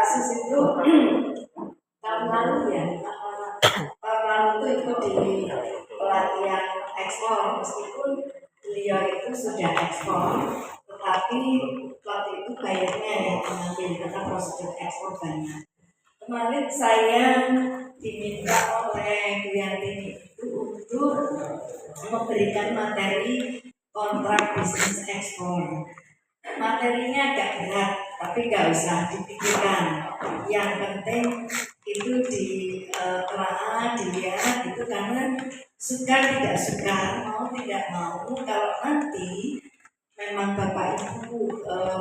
Kopassus itu tahun lalu ya, tahun lalu itu ikut di pelatihan ekspor, meskipun beliau itu sudah ekspor, tetapi waktu itu bayarnya yang mengambil karena prosedur ekspor banyak. Kemarin saya diminta oleh Bu Yantini itu untuk memberikan materi kontrak bisnis ekspor. Materinya agak berat, tapi nggak usah dipikirkan. Yang penting itu ditelaah, dilihat itu karena suka tidak suka, mau tidak mau, kalau nanti memang Bapak Ibu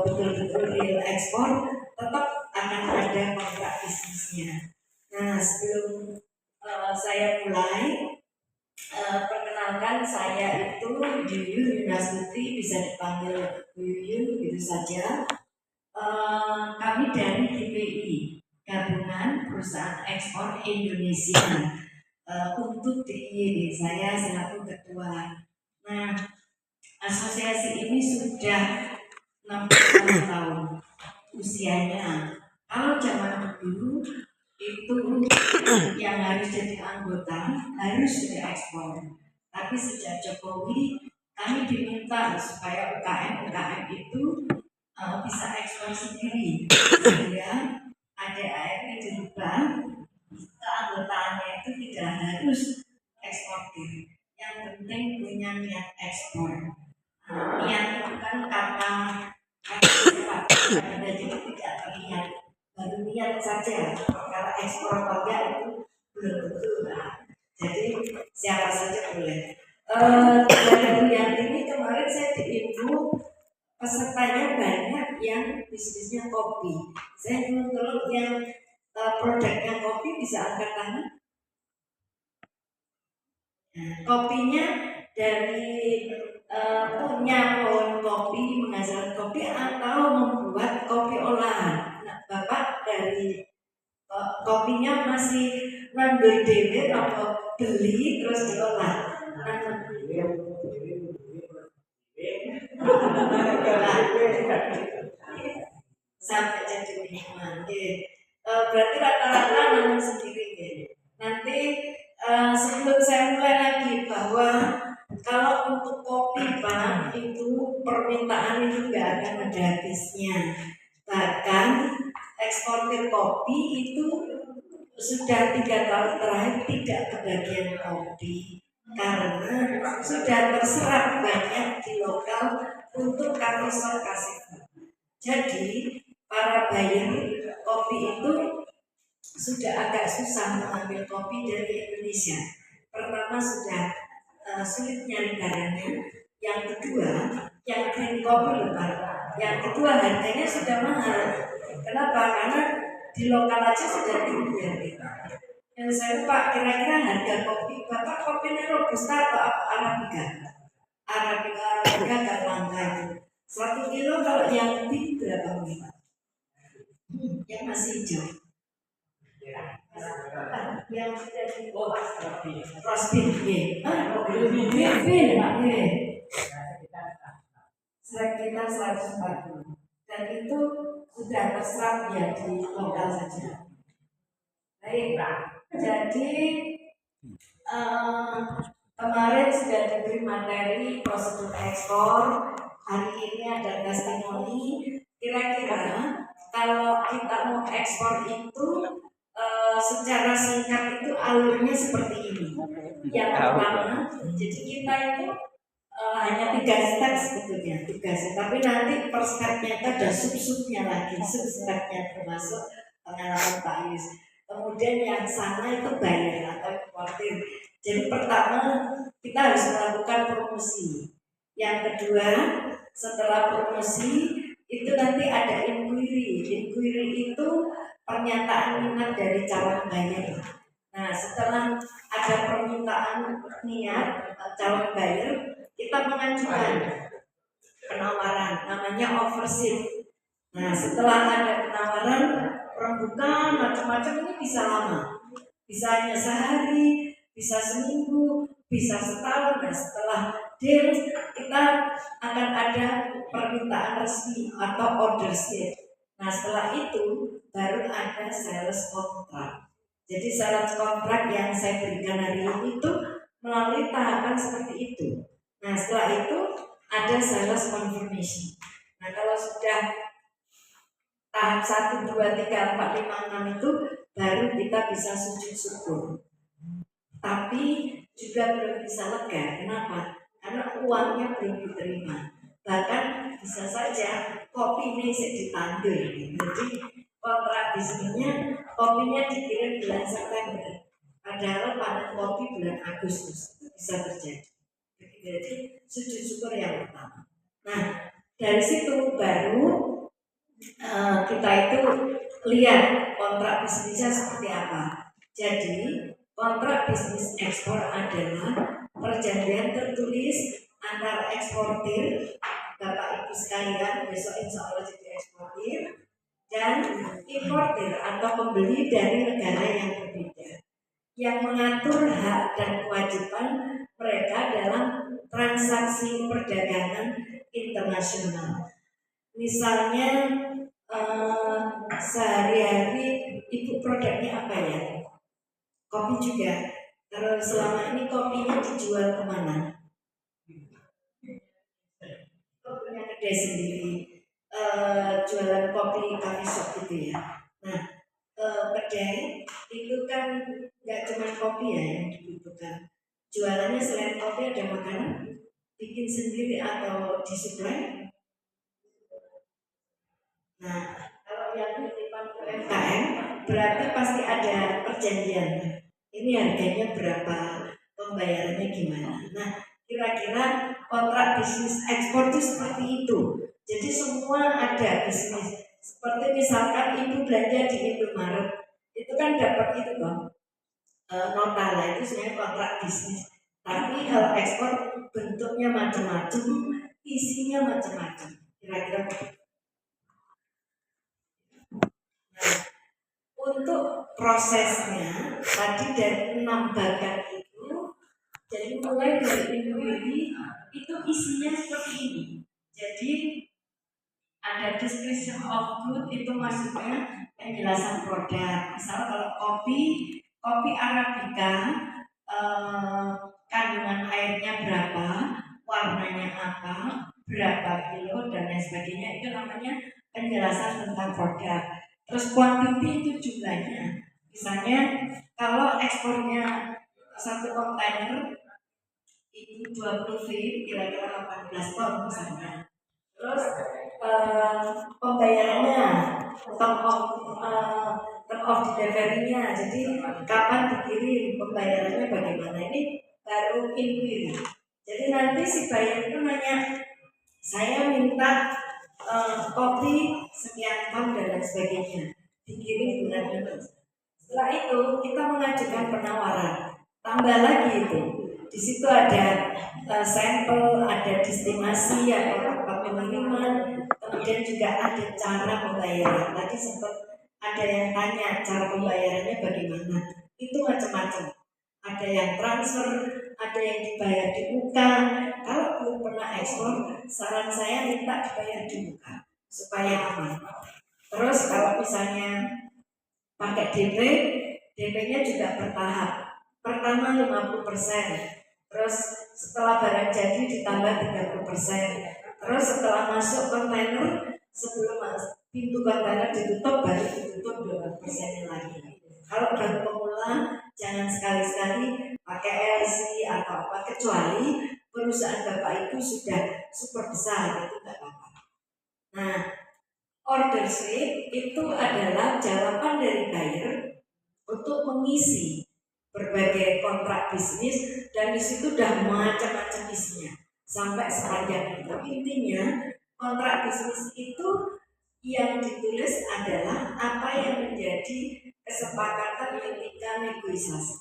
betul-betul real ekspor, tetap akan ada kontrak bisnisnya. Nah, sebelum saya mulai, perkenalkan saya itu Yuyun Yunasuti, bisa dipanggil Yuyun gitu saja. Kami dari GPI, Gabungan Perusahaan Ekspor Indonesia, untuk DIY, saya selaku ketua. Nah, asosiasi ini sudah 60 tahun usianya. Kalau zaman dulu itu yang harus jadi anggota harus sudah ekspor. Tapi sejak Jokowi kami diminta supaya UKM itu bisa ekspor sendiri, sehingga ADART dirubah, keanggotaannya itu tidak harus eksportir. Yang penting punya niat ekspor. Niat itu kan kata jadi tidak terlihat, baru niat saja. Kalau ekspor enggak itu belum tentu. Jadi siapa saja boleh. Dari Bu Yantini kemarin saya diinfo pesertanya banyak yang bisnisnya kopi. Saya belum tahu yang produknya kopi, bisa angkat tangan. Nah, kopinya dari punya pohon kopi, menghasilkan kopi, atau membuat kopi olahan. Nah, Bapak dari kopinya masih nandur dewe atau beli terus diolah? Sampai jadi minuman. Berarti rata-rata nanam sendiri ya. Nanti sebelum saya mulai lagi, bahwa kalau untuk kopi Pak, itu permintaan itu nggak akan ada habisnya. Bahkan eksportir kopi itu sudah 3 tahun terakhir tidak kebagian kopi karena sudah terserap banyak di lokal untuk kamisol kasih. Jadi para buyer kopi itu sudah agak susah mengambil kopi dari Indonesia. Pertama sudah sulit nyari barangnya. Yang kedua, yang green kopi lebar. Yang kedua harganya sudah mahal. Kenapa? Karena di lokal aja sudah tinggi harganya. Yang saya Pak, kira-kira harga kopi Bapak kopinya robusta atau arabica? Arabica agak langka itu. 1 kilo kalau yang pink berapa Pak? Yang masih hijau. Yang sudah di bawah Rosbin, sekitar 140, dan itu sudah terserap ya di lokal saja. Baik, jadi kemarin sudah diberi materi prosedur ekspor. Hari ini ada testimoni. Kira-kira kalau kita mau ekspor itu secara singkat itu alurnya seperti ini. Yang pertama, jadi kita itu hanya 3 step sebetulnya, 3 step. Tapi nanti per stepnya itu ada sub-subnya lagi, sub-stepnya termasuk pengalaman Pak Yus. Kemudian yang sana itu bayar atau importir. Jadi pertama kita harus melakukan promosi. Yang kedua, setelah promosi itu nanti ada inquiry. Inquiry itu pernyataan minat dari calon buyer. Nah, setelah ada permintaan niat calon buyer, kita mengajukan penawaran, namanya overseat. Nah, setelah ada penawaran, rembukan macam-macam, ini bisa lama, bisa hanya sehari, bisa seminggu, bisa setahun. Nah, setelah deal kita akan ada permintaan resmi atau order sheet. Nah, setelah itu baru ada sales kontrak. Jadi sales kontrak yang saya berikan hari ini itu melalui tahapan seperti itu. Nah setelah itu ada sales confirmation. Nah kalau sudah tahap 1, 2, 3, 4, 5, 6 itu baru kita bisa sujud syukur. Tapi juga belum bisa lega. Kenapa? Karena uangnya belum diterima. Bahkan bisa saja kopi ini ditandur. Jadi kontrak bisnisnya kopinya dikirim bulan September. Padahal panen kopi bulan Agustus bisa terjadi. Jadi sujud syukur yang pertama. Nah dari situ baru kita itu lihat kontrak bisnisnya seperti apa. Jadi kontrak bisnis ekspor adalah perjanjian tertulis antara eksportir, Bapak Ibu sekalian, besok insya Allah jadi eksportir, dan importir atau pembeli dari negara yang berbeda, yang mengatur hak dan kewajiban mereka dalam transaksi perdagangan internasional. Misalnya sehari-hari ibu produknya apa ya? Kopi juga. Terus selama ini kopinya dijual kemana? Punya kedai sendiri, jualan kopi coffee shop gitu ya. Nah, kedai itu kan nggak cuma kopi ya yang dibutuhkan. Jualannya selain kopi ada makanan, bikin sendiri atau disuplai. Nah, kalau yang titipan UMKM berarti pasti ada perjanjian. Ini harganya berapa, pembayarannya gimana. Nah, kira-kira kontrak bisnis ekspor itu seperti itu. Jadi semua ada bisnis. Seperti misalkan ibu belanja di Indomaret, itu kan dapat itu dong, nota lah, itu sebenarnya kontrak bisnis. Tapi kalau ekspor bentuknya macam-macam, isinya macam-macam. Kira-kira untuk prosesnya tadi dari 6 bagian itu, jadi mulai dari inquiry itu isinya seperti ini. Jadi ada description of good, itu maksudnya penjelasan produk. Misal kalau kopi arabica, kandungan airnya berapa, warnanya apa, berapa kilo dan lain sebagainya, itu namanya penjelasan tentang produk. Terus quantity itu jumlahnya. Misalnya kalau ekspornya 1 kontainer itu 20 feet, kira-kira 18 ton misalnya. Terus pembayarannya, term of delivery-nya, jadi kapan dikirim, pembayarannya bagaimana, ini baru inquiry. Jadi nanti si buyer itu nanya, saya minta kopi sekian ton dan lain sebagainya, dikirim bulan ini. Setelah itu kita mengajukan penawaran, tambah lagi itu. Di situ ada sampel, ada destinasi atau tempat pengiriman, kemudian juga ada cara pembayaran. Tadi sempat ada yang tanya cara pembayarannya bagaimana. Itu macam-macam. Ada yang transfer, ada yang dibayar di muka. Kalau belum pernah ekspor, saran saya minta dibayar di muka supaya aman. Terus kalau misalnya pakai DP-nya juga bertahap. Pertama 50%, terus setelah barang jadi ditambah 30%, terus setelah masuk kontainer, sebelum pintu kontainer ditutup baru ditutup 20% lagi. Kalau baru pemula jangan sekali-sekali pakai LC atau apa, kecuali perusahaan Bapak itu sudah super besar, itu tidak apa-apa. Nah, order slip itu adalah jawaban dari buyer untuk mengisi berbagai kontrak bisnis, dan di situ udah macam-macam isinya sampai sepanjang itu. Intinya kontrak bisnis itu yang ditulis adalah apa yang menjadi kesepakatan ketika negosiasi.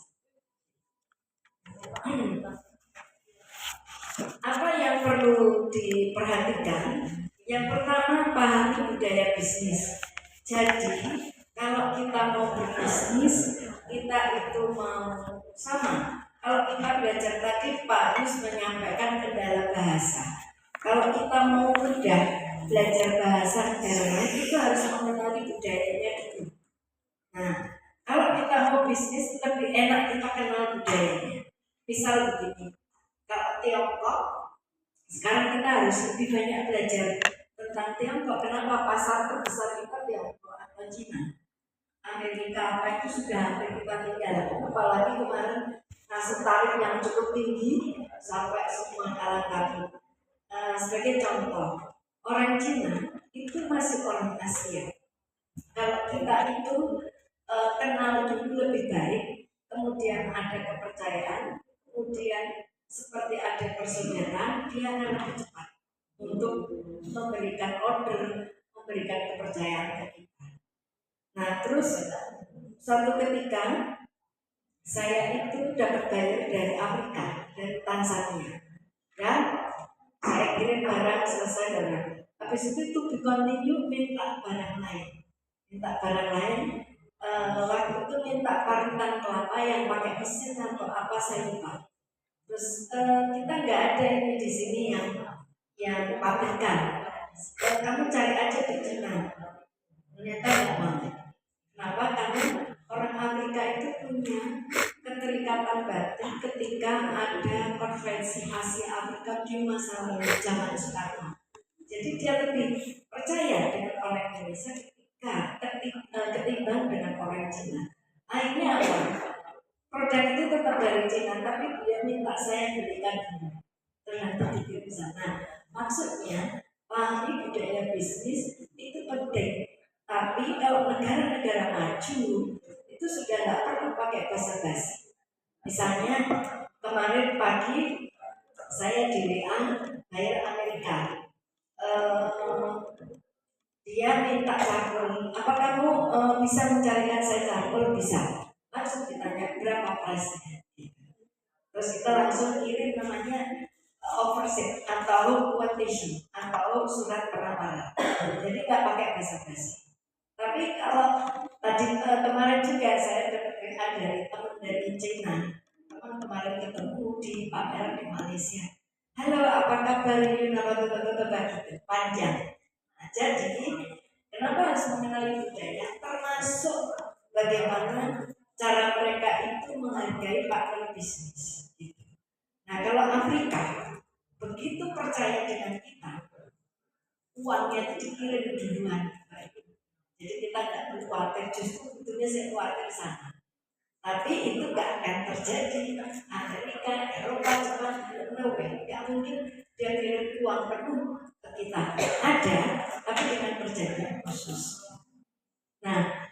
Apa yang perlu diperhatikan? Yang pertama, pahami budaya bisnis. Jadi kalau kita mau berbisnis, kita itu mau sama. Kalau kita belajar tadi, Pak Yus menyampaikan kendala bahasa. Kalau kita mau mudah belajar bahasa negara lain, itu harus mengenali budayanya dulu. Misal begini, kalau Tiongkok sekarang kita harus lebih banyak belajar tentang Tiongkok. Kenapa? Pasar terbesar kita Tiongkok atau Cina. Amerika apa itu sudah hampir kita tinggal. Apalagi kemarin ngasih tarif yang cukup tinggi sampai semua kalah kaki. Sebagai contoh, orang Cina itu masih orang Asia. Kalau kita itu kenal dulu lebih baik, kemudian ada kepercayaan, kemudian seperti ada persaudaraan, dia akan lebih cepat untuk memberikan order, memberikan kepercayaan ke kita. Nah, terus suatu ketika saya itu dapat bayar dari Afrika, dari Tanzania, dan saya kirim barang selesai barang. Habis itu continue minta barang lain, waktu itu minta parutan kelapa yang pakai mesin atau apa saya lupa. Terus kita nggak ada ini di sini yang pabrikan. Kamu cari aja di Cina. Ternyata nggak mau. Kenapa? Karena orang Afrika itu punya keterikatan batin ketika ada konferensi Asia Afrika di masa lalu zaman sekarang. Jadi dia lebih percaya dengan orang Indonesia ketimbang dengan orang Cina. Akhirnya apa? Produk itu tetap dari Cina, tapi dia minta saya belikan dulu. Ternyata dikirim sana. Maksudnya, pahami budaya bisnis itu penting. Tapi kalau negara-negara maju itu sudah nggak perlu pakai basa-basi. Misalnya kemarin pagi saya di WA bayar Amerika. Dia minta cangkul. Apa kamu bisa mencarikan saya cangkul? Bisa. Langsung ditanya berapa price-nya. Terus kita langsung kirim namanya overseas atau quotation atau surat penawaran. Jadi nggak pakai basa-basi. Tapi kalau tadi kemarin juga saya dapat WA dari teman dari Cina. Teman kemarin ketemu di pameran di Malaysia. Halo, apa kabar? Ini nama gitu, panjang. Nah, jadi kenapa harus mengenali budaya? Termasuk bagaimana cara mereka itu menghargai partner bisnis. Gitu. Nah, kalau Afrika begitu percaya dengan kita, uangnya itu dikirim duluan. Jadi kita nggak perlu khawatir, justru tentunya saya khawatir sana. Tapi itu nggak akan terjadi. Amerika, Eropa, Jepang, nggak mungkin dia kirim uang penuh ke kita. Ada, tapi dengan perjanjian khusus. Nah,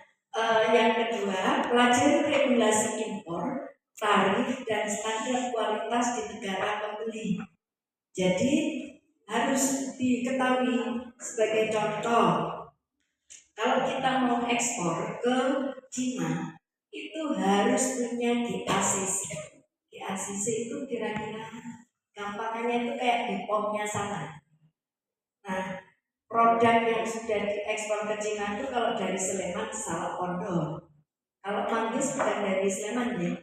yang kedua, pelajari regulasi impor, tarif dan standar kualitas di negara pembeli. Jadi harus diketahui sebagai contoh. Kalau kita mau ekspor ke Cina, itu harus punya GACC. GACC itu kira-kira gampangannya itu kayak BPOM-nya sana. Nah, produk yang sudah diekspor ke Cina itu kalau dari Sleman Salak Pondok. Kalau manggis bukan dari Sleman ya,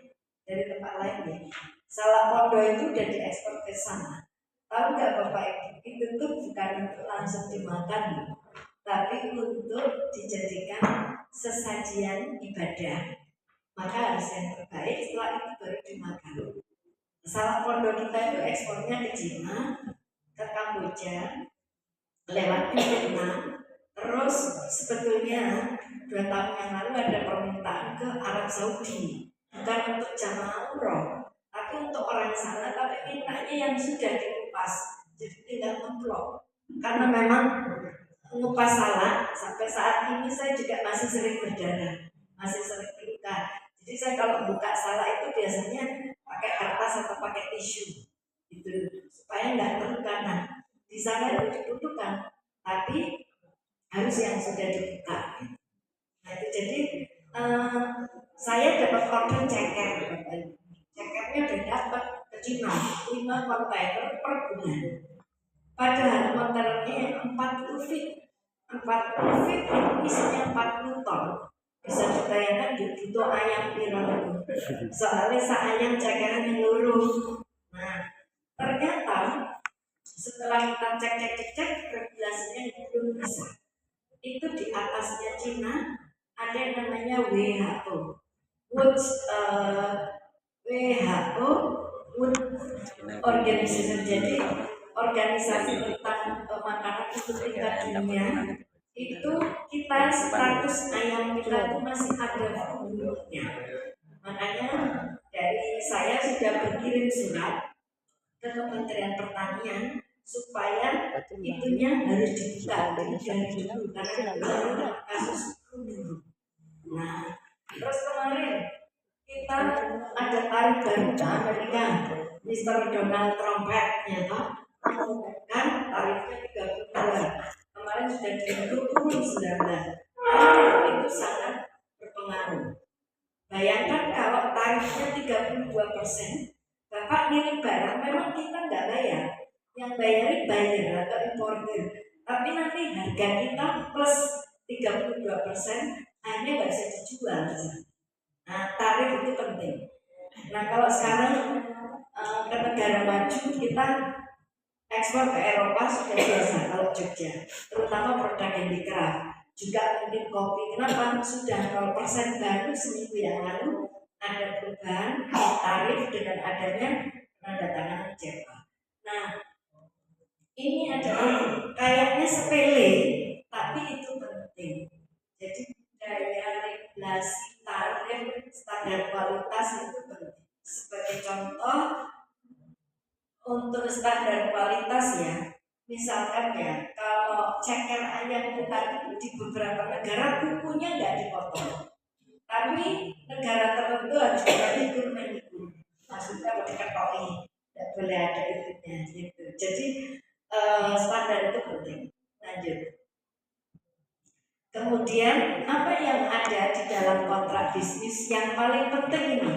dari tempat lain ya. Salak Pondok itu udah diekspor ke sana. Tahu nggak Bapak Ibu? Itu tuh bukan untuk langsung dimakan, tapi untuk dijadikan sesajian ibadah. Maka harus yang terbaik, setelah itu baru dimakan. Salak Pondok kita itu ekspornya ke Cina, ke Kamboja, lewat Vietnam. Terus sebetulnya 2 tahun yang lalu ada permintaan ke Arab Saudi, bukan untuk jamaah umroh, tapi untuk orang sana, tapi mintanya yang sudah dikupas, jadi tidak memblok. Karena memang mengupas salak sampai saat ini saya juga masih sering berdarah, masih sering terluka. Jadi saya kalau buka salak itu biasanya pakai kertas atau pakai tisu, gitu, supaya nggak terluka. Nah, di sana itu dibutuhkan, tapi harus yang sudah dibuka. Nah itu jadi saya dapat order ceker, cekernya udah dapat ke Cina 5 kontainer per bulan. Padahal kontainernya 40 feet itu isinya 40 ton. Bisa dibayangkan butuh ayam pirang. Soalnya ayam cekeran yang luruh. Nah ternyata setelah kita cek regulasinya belum bisa. Itu di atasnya Cina ada yang namanya WHO. WHO Food Organization. Jadi organisasi tentang makanan itu tingkat dunia itu kita status ayam kita itu masih ada foodnya. Makanya dari saya sudah berkirim surat ke Kementerian Pertanian supaya itunya harus dibuka dari dulu karena baru kasus dulu. Nah, terus kemarin kita ada tarik baru ke Amerika, Mr. Donald Trump ya toh mengumumkan tarifnya 32. Kemarin sudah turun 19. Itu sangat berpengaruh. Bayangkan kalau tarifnya 32%, Bapak ngirim barang memang kita nggak bayar, yang bayarin bayar atau importer, tapi nanti harga kita plus 32% hanya nggak bisa dijual. Nah, tarif itu penting. Nah, kalau sekarang ke negara maju kita ekspor ke Eropa sudah biasa kalau Jogja, terutama produk handicraft, juga mungkin kopi. Kenapa? Sudah 0% baru seminggu yang lalu ada perubahan tarif dengan adanya penandatanganan CEPA. Nah, ini adalah kayaknya sepele, tapi itu penting. Jadi daya regulasi tarif standar kualitas itu penting. Sebagai contoh untuk standar kualitas ya, misalkan ya kalau ceker ayam itu tadi di beberapa negara kukunya nggak dipotong, tapi negara tertentu harus ikut mengikut, maksudnya diketahui tidak boleh ada itunya gitu. Jadi standar itu penting. Lanjut. Kemudian apa yang ada di dalam kontrak bisnis yang paling penting ini?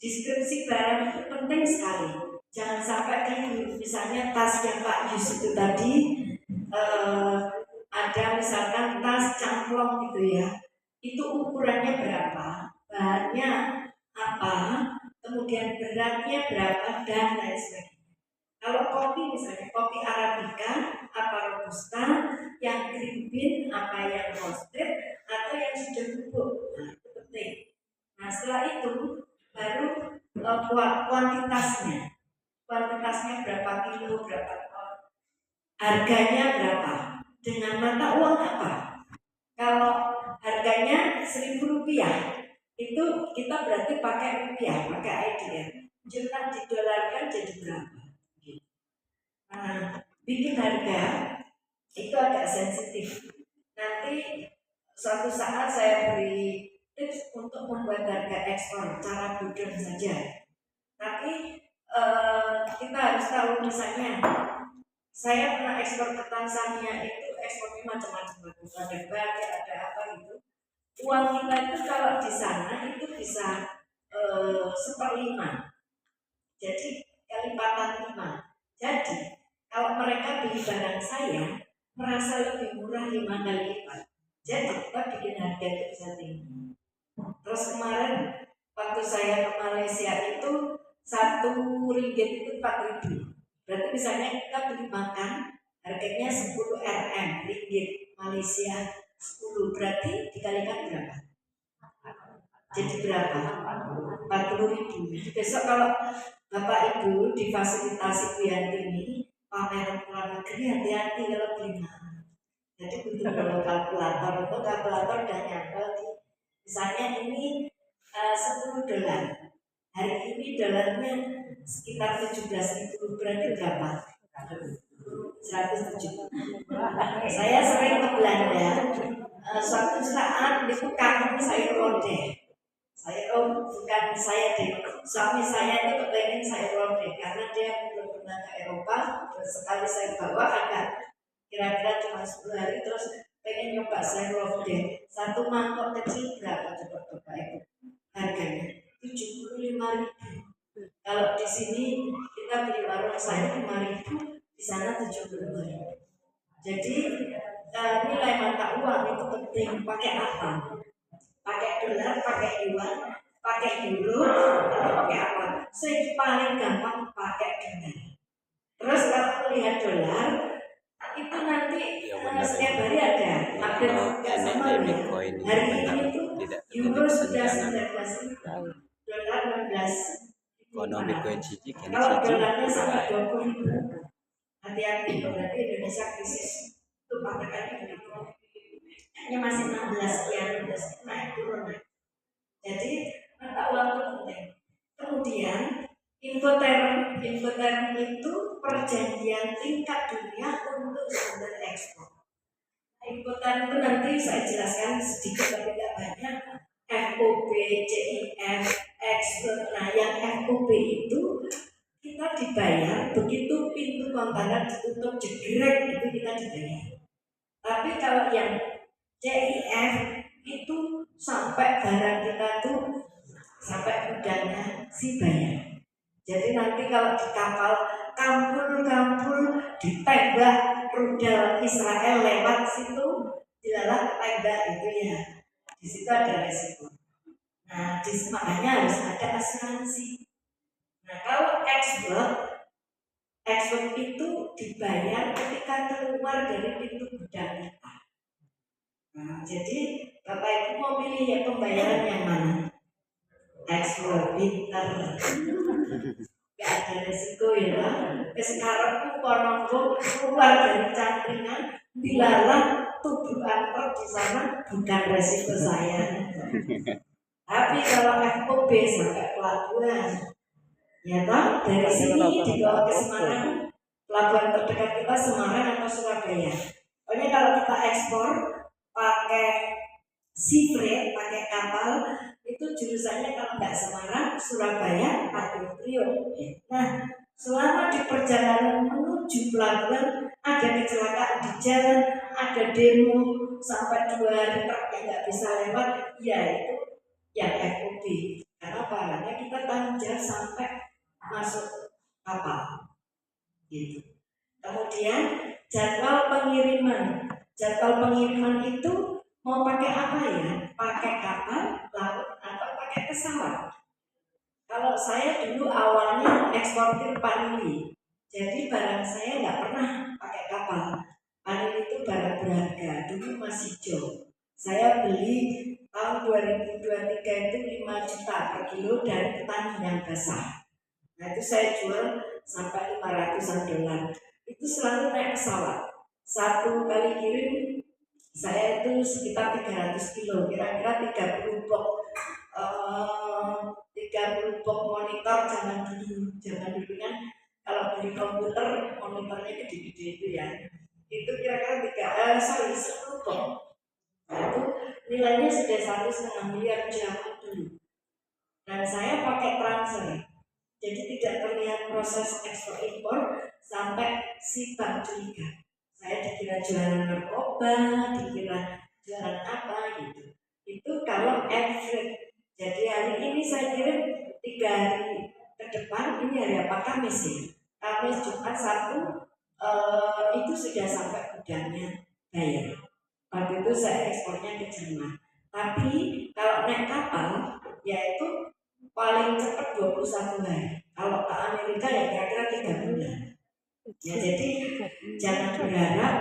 Deskripsi barang itu penting sekali. Jangan sampai keliru. Misalnya tas yang Pak Yus itu tadi ada misalkan tas camplong gitu ya. Itu ukurannya berapa? Bahannya apa? Kemudian beratnya berapa dan lain sebagainya. Kalau kopi misalnya kopi Arabica, apa robusta, yang green bean, apa yang roasted, atau yang sudah bubuk. Nah, itu penting. Nah, setelah itu baru kuantitasnya berapa kilo, berapa ton, harganya berapa, dengan mata uang apa. Kalau harganya Rp1.000 itu kita berarti pakai rupiah, pakai IDR. Jumlah didolarkan jadi berapa? Nah, bikin harga itu agak sensitif. Nanti suatu saat saya beri tips untuk membuat harga ekspor cara bodoh saja. Tapi kita harus tahu misalnya saya pernah ekspor ke Tanzania itu ekspornya macam-macam, ada batik, ada apa gitu. Uang kita itu kalau di sana itu bisa 1/5, jadi kelipatan 5. Jadi kalau mereka beli barang saya merasa lebih murah 5 kali lipat. Jadi kita bikin harga itu bisa tinggi. Terus kemarin waktu saya ke Malaysia itu Rp1 itu 4.000. Berarti misalnya kita beli makan harganya 10 RM ringgit Malaysia 10, berarti dikalikan berapa? Jadi berapa? 40.000. Jadi besok kalau Bapak Ibu difasilitasi Bu Yanti ini pameran luar negeri, hati-hati kalau beli mahal. Jadi butuh kalau kalkulator udah nyantol di misalnya ini $10. Hari ini dolarnya sekitar 17.000, berarti berapa? 107. Saya sering ke Belanda. Suatu saat itu kangen sayur lodeh. Bukan saya deh. Suami saya itu kepengen sayur lodeh karena dia belum pernah ke Eropa. Sekali saya bawa agak kira-kira cuma 10 hari terus pengen nyoba sayur lodeh. Satu mangkok kecil berapa coba itu harganya? 75.000. Kalau di sini kita beli warung sayur 5.000, di sana 75.000. Jadi nilai mata uang itu penting. Pakai apa? Pakai dolar, pakai yuan, pakai euro, atau pakai apa? Saya paling gampang pakai dolar. Terus kalau melihat dolar itu nanti setiap hari ada update sama hari ini tuh euro sudah 19.000, dolar 16.000. Kalau dolarnya sampai 20.000, hati-hati, berarti Indonesia krisis. Itu patokannya begitu. Hanya masih 16 sekian, udah naik turun. Jadi mata uang itu penting. Kemudian Incoterm itu perjanjian tingkat dunia untuk standar ekspor. Incoterm itu nanti saya jelaskan sedikit tapi tidak banyak. FOB, CIF, ekspor. Nah, yang FOB itu kita dibayar begitu pintu kontainer ditutup jegrek itu kita dibayar. Tapi kalau yang CIF itu sampai barang kita tuh sampai gudangnya si bayar. Jadi nanti kalau di kapal kampul ditembak rudal Israel lewat situ dilalah tembak itu ya. Di situ ada resiko. Nah, makanya harus ada asuransi. Nah, kalau ekspor itu dibayar ketika keluar dari pintu gudang kita. Nah, jadi Bapak Ibu mau pilih ya pembayaran yang mana? Ekspor pinter. Gak ada resiko ya. Sekarang aku konongku keluar dari cangkringan, dilalah tubuh angkot di sana bukan resiko saya. Tapi kalau FOB sampai pelabuhan, ya toh dari sini dibawa ke Semarang, pelabuhan terdekat kita Semarang atau Surabaya. Pokoknya kalau kita ekspor pakai sea freight, pakai kapal, itu jurusannya kalau nggak Semarang, Surabaya, atau Priok. Nah, selama di perjalanan menuju pelabuhan ada kecelakaan di jalan, ada demo sampai 2 hari truknya nggak bisa lewat, ya itu yang FOB. Karena barangnya kita tanggung jawab sampai masuk kapal. Gitu. Kemudian jadwal pengiriman. Jadwal pengiriman itu mau pakai apa ya? Pakai kapal, laut, atau pakai pesawat? Kalau saya dulu awalnya eksportir panili, jadi barang saya nggak pernah pakai kapal. Panili itu barang berharga, dulu masih hijau. Saya beli tahun 2023 itu 5 juta per kilo dari petani yang basah. Nah itu saya jual sampai $500. Itu selalu naik pesawat. Satu kali kirim saya itu sekitar 300 kilo, kira-kira 30 box 30 box monitor zaman dulu kan kalau beli komputer monitornya gede-gede itu ya, itu kira-kira 10 box. Nah, itu nilainya sudah 1,5 miliar zaman dulu. Dan saya pakai transfer, jadi tidak terlihat proses ekspor impor sampai si bank curiga. Saya dikira jualan narkoba, dikira jualan apa gitu. Itu kalau average. Jadi hari ini saya kirim 3 hari ke depan, ini hari apa? Kamis ya. Kamis Jumat Sabtu itu sudah sampai gudangnya bayar. Waktu itu saya ekspornya ke Jerman. Tapi kalau naik kapal, yaitu paling cepat 21 hari. Kalau ke Amerika ya kira-kira 3 bulan. Ya jadi jangan berharap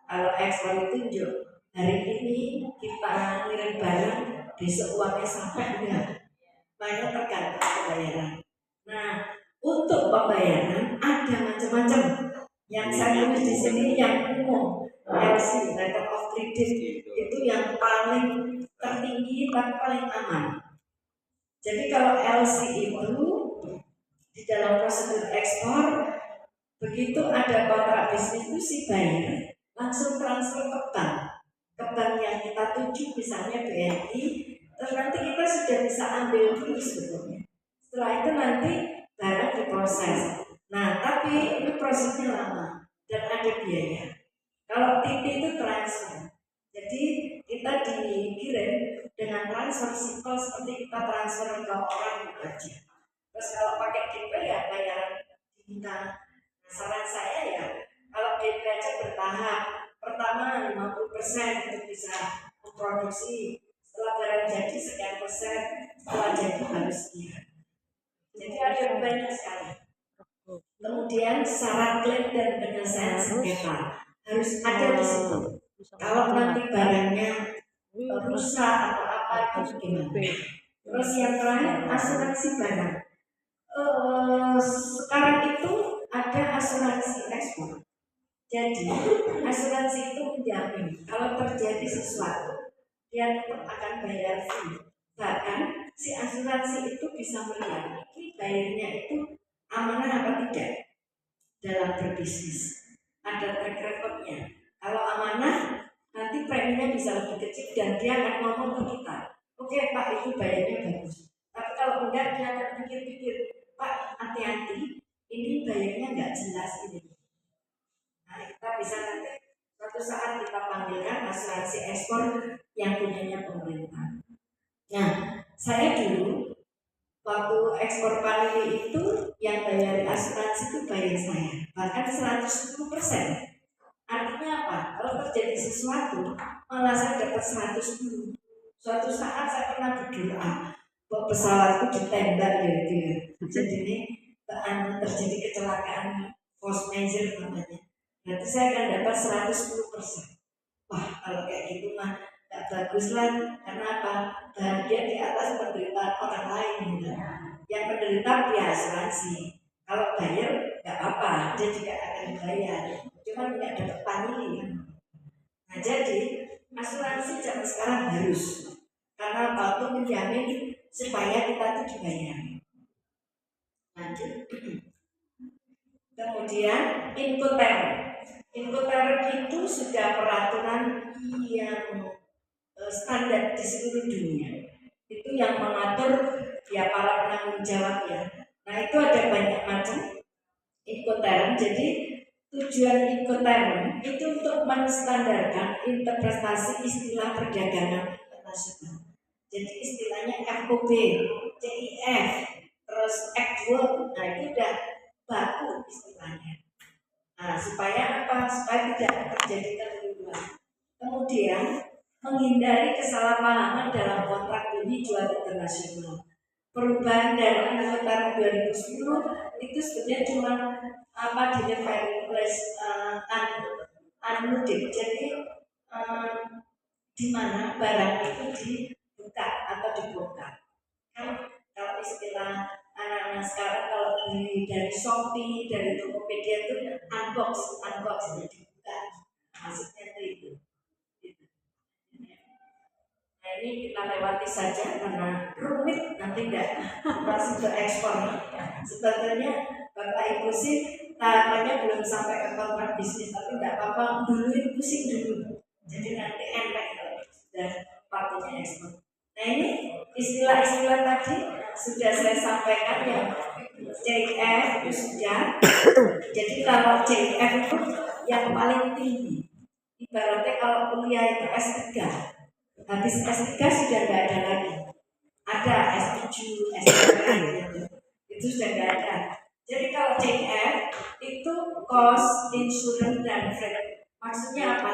kalau ekspor itu hari ini kita ngirim barang besok uangnya sampai enggak. Banyak tergantung pembayaran. Nah untuk pembayaran ada macam-macam. Yang saya tulis di sini yang umum, LC letter of credit itu yang paling tertinggi dan paling aman. Jadi kalau LC itu di dalam prosedur ekspor, begitu ada kontrak bisnis itu si bayar langsung transfer ke bank yang kita tuju, misalnya BNI, terus nanti kita sudah bisa ambil dulu sebetulnya. Setelah itu nanti barang diproses. Nah tapi ini prosesnya lama dan ada biaya. Kalau TP itu transfer, jadi kita dikirim dengan transfer simpel seperti kita transfer ke orang aja. Terus kalau pakai DP ya bayaran diminta. Saran saya ya, kalau DP aja bertahap. Pertama 50% untuk bisa memproduksi. Setelah barang jadi sekian persen, setelah jadi harus sekian. Jadi ada banyak sekali. Kemudian syarat klaim dan penyelesaian sengketa harus ada di situ. Kalau nanti barangnya rusak atau apa itu gimana? Terus yang terakhir asuransi barang. sekarang itu ada asuransi ekspor. Jadi asuransi itu menjamin kalau terjadi sesuatu dia tetap akan bayar fee. Bahkan si asuransi itu bisa melihat ini bayarnya itu amanah apa tidak dalam berbisnis. Ada track recordnya. Kalau amanah nanti preminya bisa lebih kecil dan dia akan ngomong ke kita, oke Pak itu bayarnya bagus. Tapi kalau enggak dia akan pikir-pikir, Pak hati-hati ini bayarnya enggak jelas ini. Nah, kita bisa nanti suatu saat kita panggilkan asuransi ekspor yang punyanya pemerintah. Nah, saya dulu waktu ekspor vanili itu yang bayar asuransi itu bayar saya, bahkan 110%. Artinya apa? Kalau terjadi sesuatu, malah saya dapat 110. Suatu saat saya pernah berdoa, bahwa pesawatku ditembak ya itu ya. Jadi ini terjadi kecelakaan force major namanya. Nanti saya akan dapat 110%. Wah kalau kayak gitu mah gak bagus lah. Karena apa? Bahagia di atas penderitaan orang lain. Yang menderita dia asuransi. Kalau bayar gak apa-apa, dia juga akan dibayar. Cuma tidak dapat vanili kan. Nah jadi asuransi zaman sekarang harus. Karena waktu menjamin supaya kita itu dibayar. Lanjut. Kemudian Incoterm. Incoterm itu sudah peraturan yang standar di seluruh dunia. Itu yang mengatur ya para penanggung jawab ya. Nah itu ada banyak macam Incoterm. Jadi tujuan Incoterm itu untuk menstandarkan interpretasi istilah perdagangan internasional. Jadi istilahnya FOB, CIF, terus F2, nah itu udah baku istilahnya. Nah, supaya apa? Supaya tidak terjadi kekeliruan. Kemudian menghindari kesalahpahaman dalam kontrak beli jual internasional. Perubahan dari Incoterm 2010 itu sebenarnya cuma apa delivery plus unloaded. Jadi di mana barang itu dibuka atau dibongkar. Kan kalau istilah anak-anak sekarang kalau beli dari Shopee, dari Tokopedia itu unbox dibuka. Maksudnya itu. Nah ini kita lewati saja karena rumit nanti enggak masuk ke ekspor. Sebetulnya Bapak Ibu sih tahapannya belum sampai ke kontrak bisnis, tapi enggak apa-apa dulu pusing dulu. Jadi nanti enak sudah waktunya ekspor. Nah ini istilah-istilah tadi sudah saya sampaikan ya. CIF itu sudah. Jadi kalau CIF itu yang paling tinggi. Ibaratnya kalau kuliah itu S3, habis S3 sudah tidak ada lagi. Ada S7, S3 gitu. Itu sudah tidak ada. Jadi kalau CIF itu cost, insurance, dan freight. Maksudnya apa?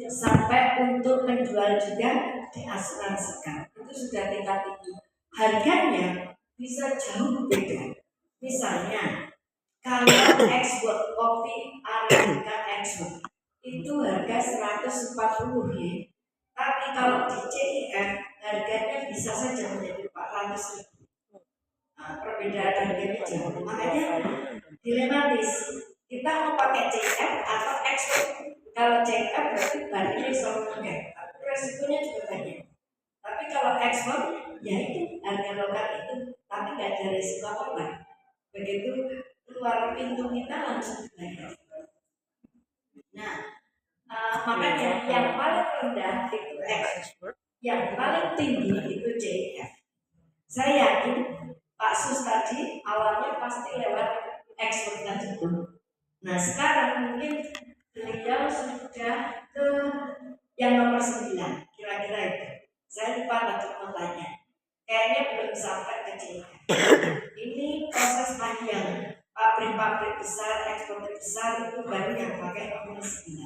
Sampai untuk menjual juga diasuransikan. Itu sudah tingkat tinggi. Harganya bisa jauh beda. Misalnya kalau ekspor kopi Arabica ekspor itu harga 140 ya. Tapi kalau di CIF harganya bisa saja menjadi 400.000. Nah, perbedaan harganya jauh. Makanya dilematis. Kita mau pakai CIF atau ekspor. Kalau CIF berarti barangnya selalu pakai. Tapi resikonya juga banyak. Tapi kalau ekspor ya itu harga lokal itu, tapi nggak ada resiko apa-apa. Begitu keluar pintu kita langsung dibayar. Nah, makanya yang paling rendah itu ekspor, yang paling tinggi itu CIF. Saya yakin Pak Sus tadi awalnya pasti lewat ekspor tadi. Nah sekarang mungkin beliau sudah ke yang nomor 9, kira-kira itu. Saya lupa tadi tanya. Kayaknya belum sampai ke CIF. Ini proses panjang. Pabrik-pabrik besar, eksportir besar itu baru yang pakai nomor 11.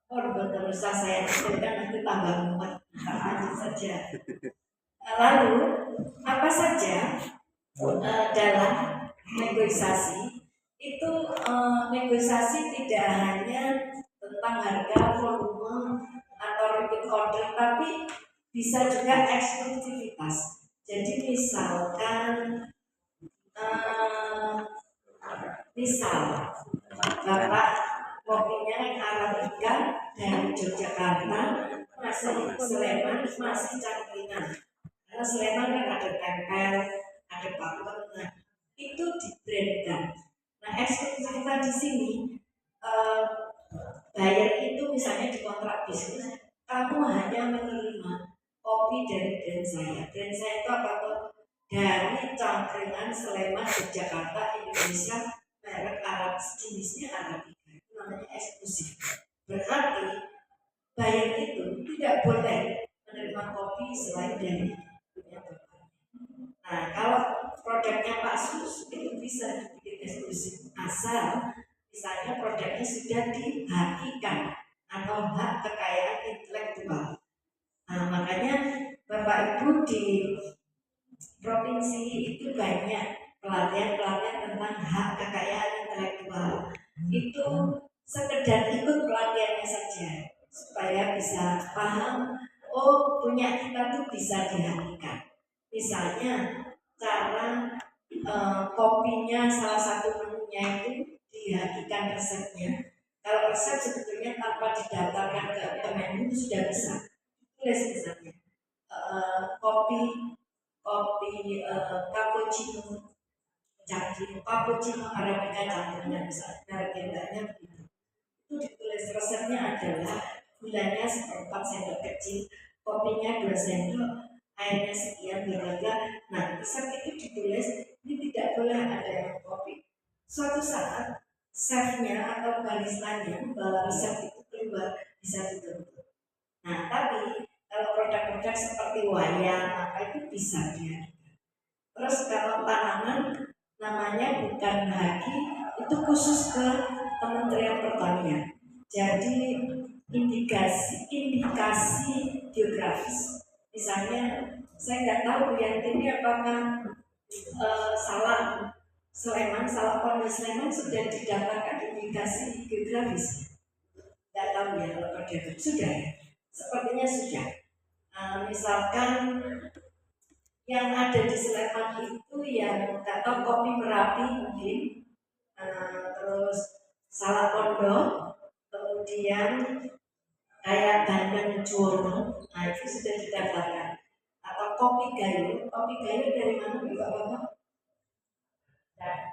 Betul usah saya sebutkan nanti tambah muat, lanjut saja. Lalu apa saja dalam negosiasi itu negosiasi tidak hanya tentang harga, volume atau repeat order, tapi bisa juga eksklusivitas. Jadi misalkan misal Bapak kopinya Arabica dari Yogyakarta, masih Sleman, masih cangkringan. Karena Sleman kan ada tempel, ada pakem, nah itu di-brandkan. Nah eksklusivitas di sini eh, buyer itu misalnya di kontrak bisnis, kamu hanya menerima kopi dari brand saya. Brand saya itu apa tuh? Dari cangkringan Sleman, Yogyakarta, Indonesia, merek Arab, jenisnya Arabica. Itu namanya eksklusif. Berarti buyer itu tidak boleh menerima kopi selain dari punya Bapak. Nah, kalau produknya Pak Sus itu bisa dibikin eksklusif asal misalnya produknya sudah dihakikan atau hak kekayaan intelektual. Nah, makanya Bapak Ibu di provinsi itu banyak pelatihan-pelatihan tentang hak kekayaan intelektual. Itu sekedar ikut pelatihannya saja supaya bisa paham, oh punya kita tuh bisa dihakikan. Misalnya cara kopinya salah satu menunya itu dihakikan resepnya. Kalau resep sebetulnya tanpa didaftarkan ke Kemenlu sudah bisa. Tulis misalnya kopi cappuccino cappuccino arabica campurnya misalnya harganya begitu. Itu ditulis resepnya adalah gulanya 1/4 sendok kecil, kopinya 2 sendok, airnya sekian, bla. Nah, resep itu ditulis, ini tidak boleh ada yang kopi. Suatu saat chefnya atau baristanya membawa resep itu keluar bisa ditutup. Nah, tapi kalau produk-produk seperti wayang apa itu bisa dia. Terus kalau tanaman namanya bukan haki, itu khusus ke Kementerian Pertanian. Jadi indikasi geografis. Misalnya saya nggak tahu Bu Yanti ini apakah salah Sleman, salah Pondok Sleman sudah didapatkan indikasi geografis. Nggak tahu ya kalau pada sudah ya. Sepertinya sudah. Misalkan yang ada di Sleman itu yang nggak tahu kopi Merapi mungkin, terus Salak Pondok, kemudian kayak Bandeng Juwono, nah itu sudah didaftarkan. Atau kopi gayo dari mana juga Bapak?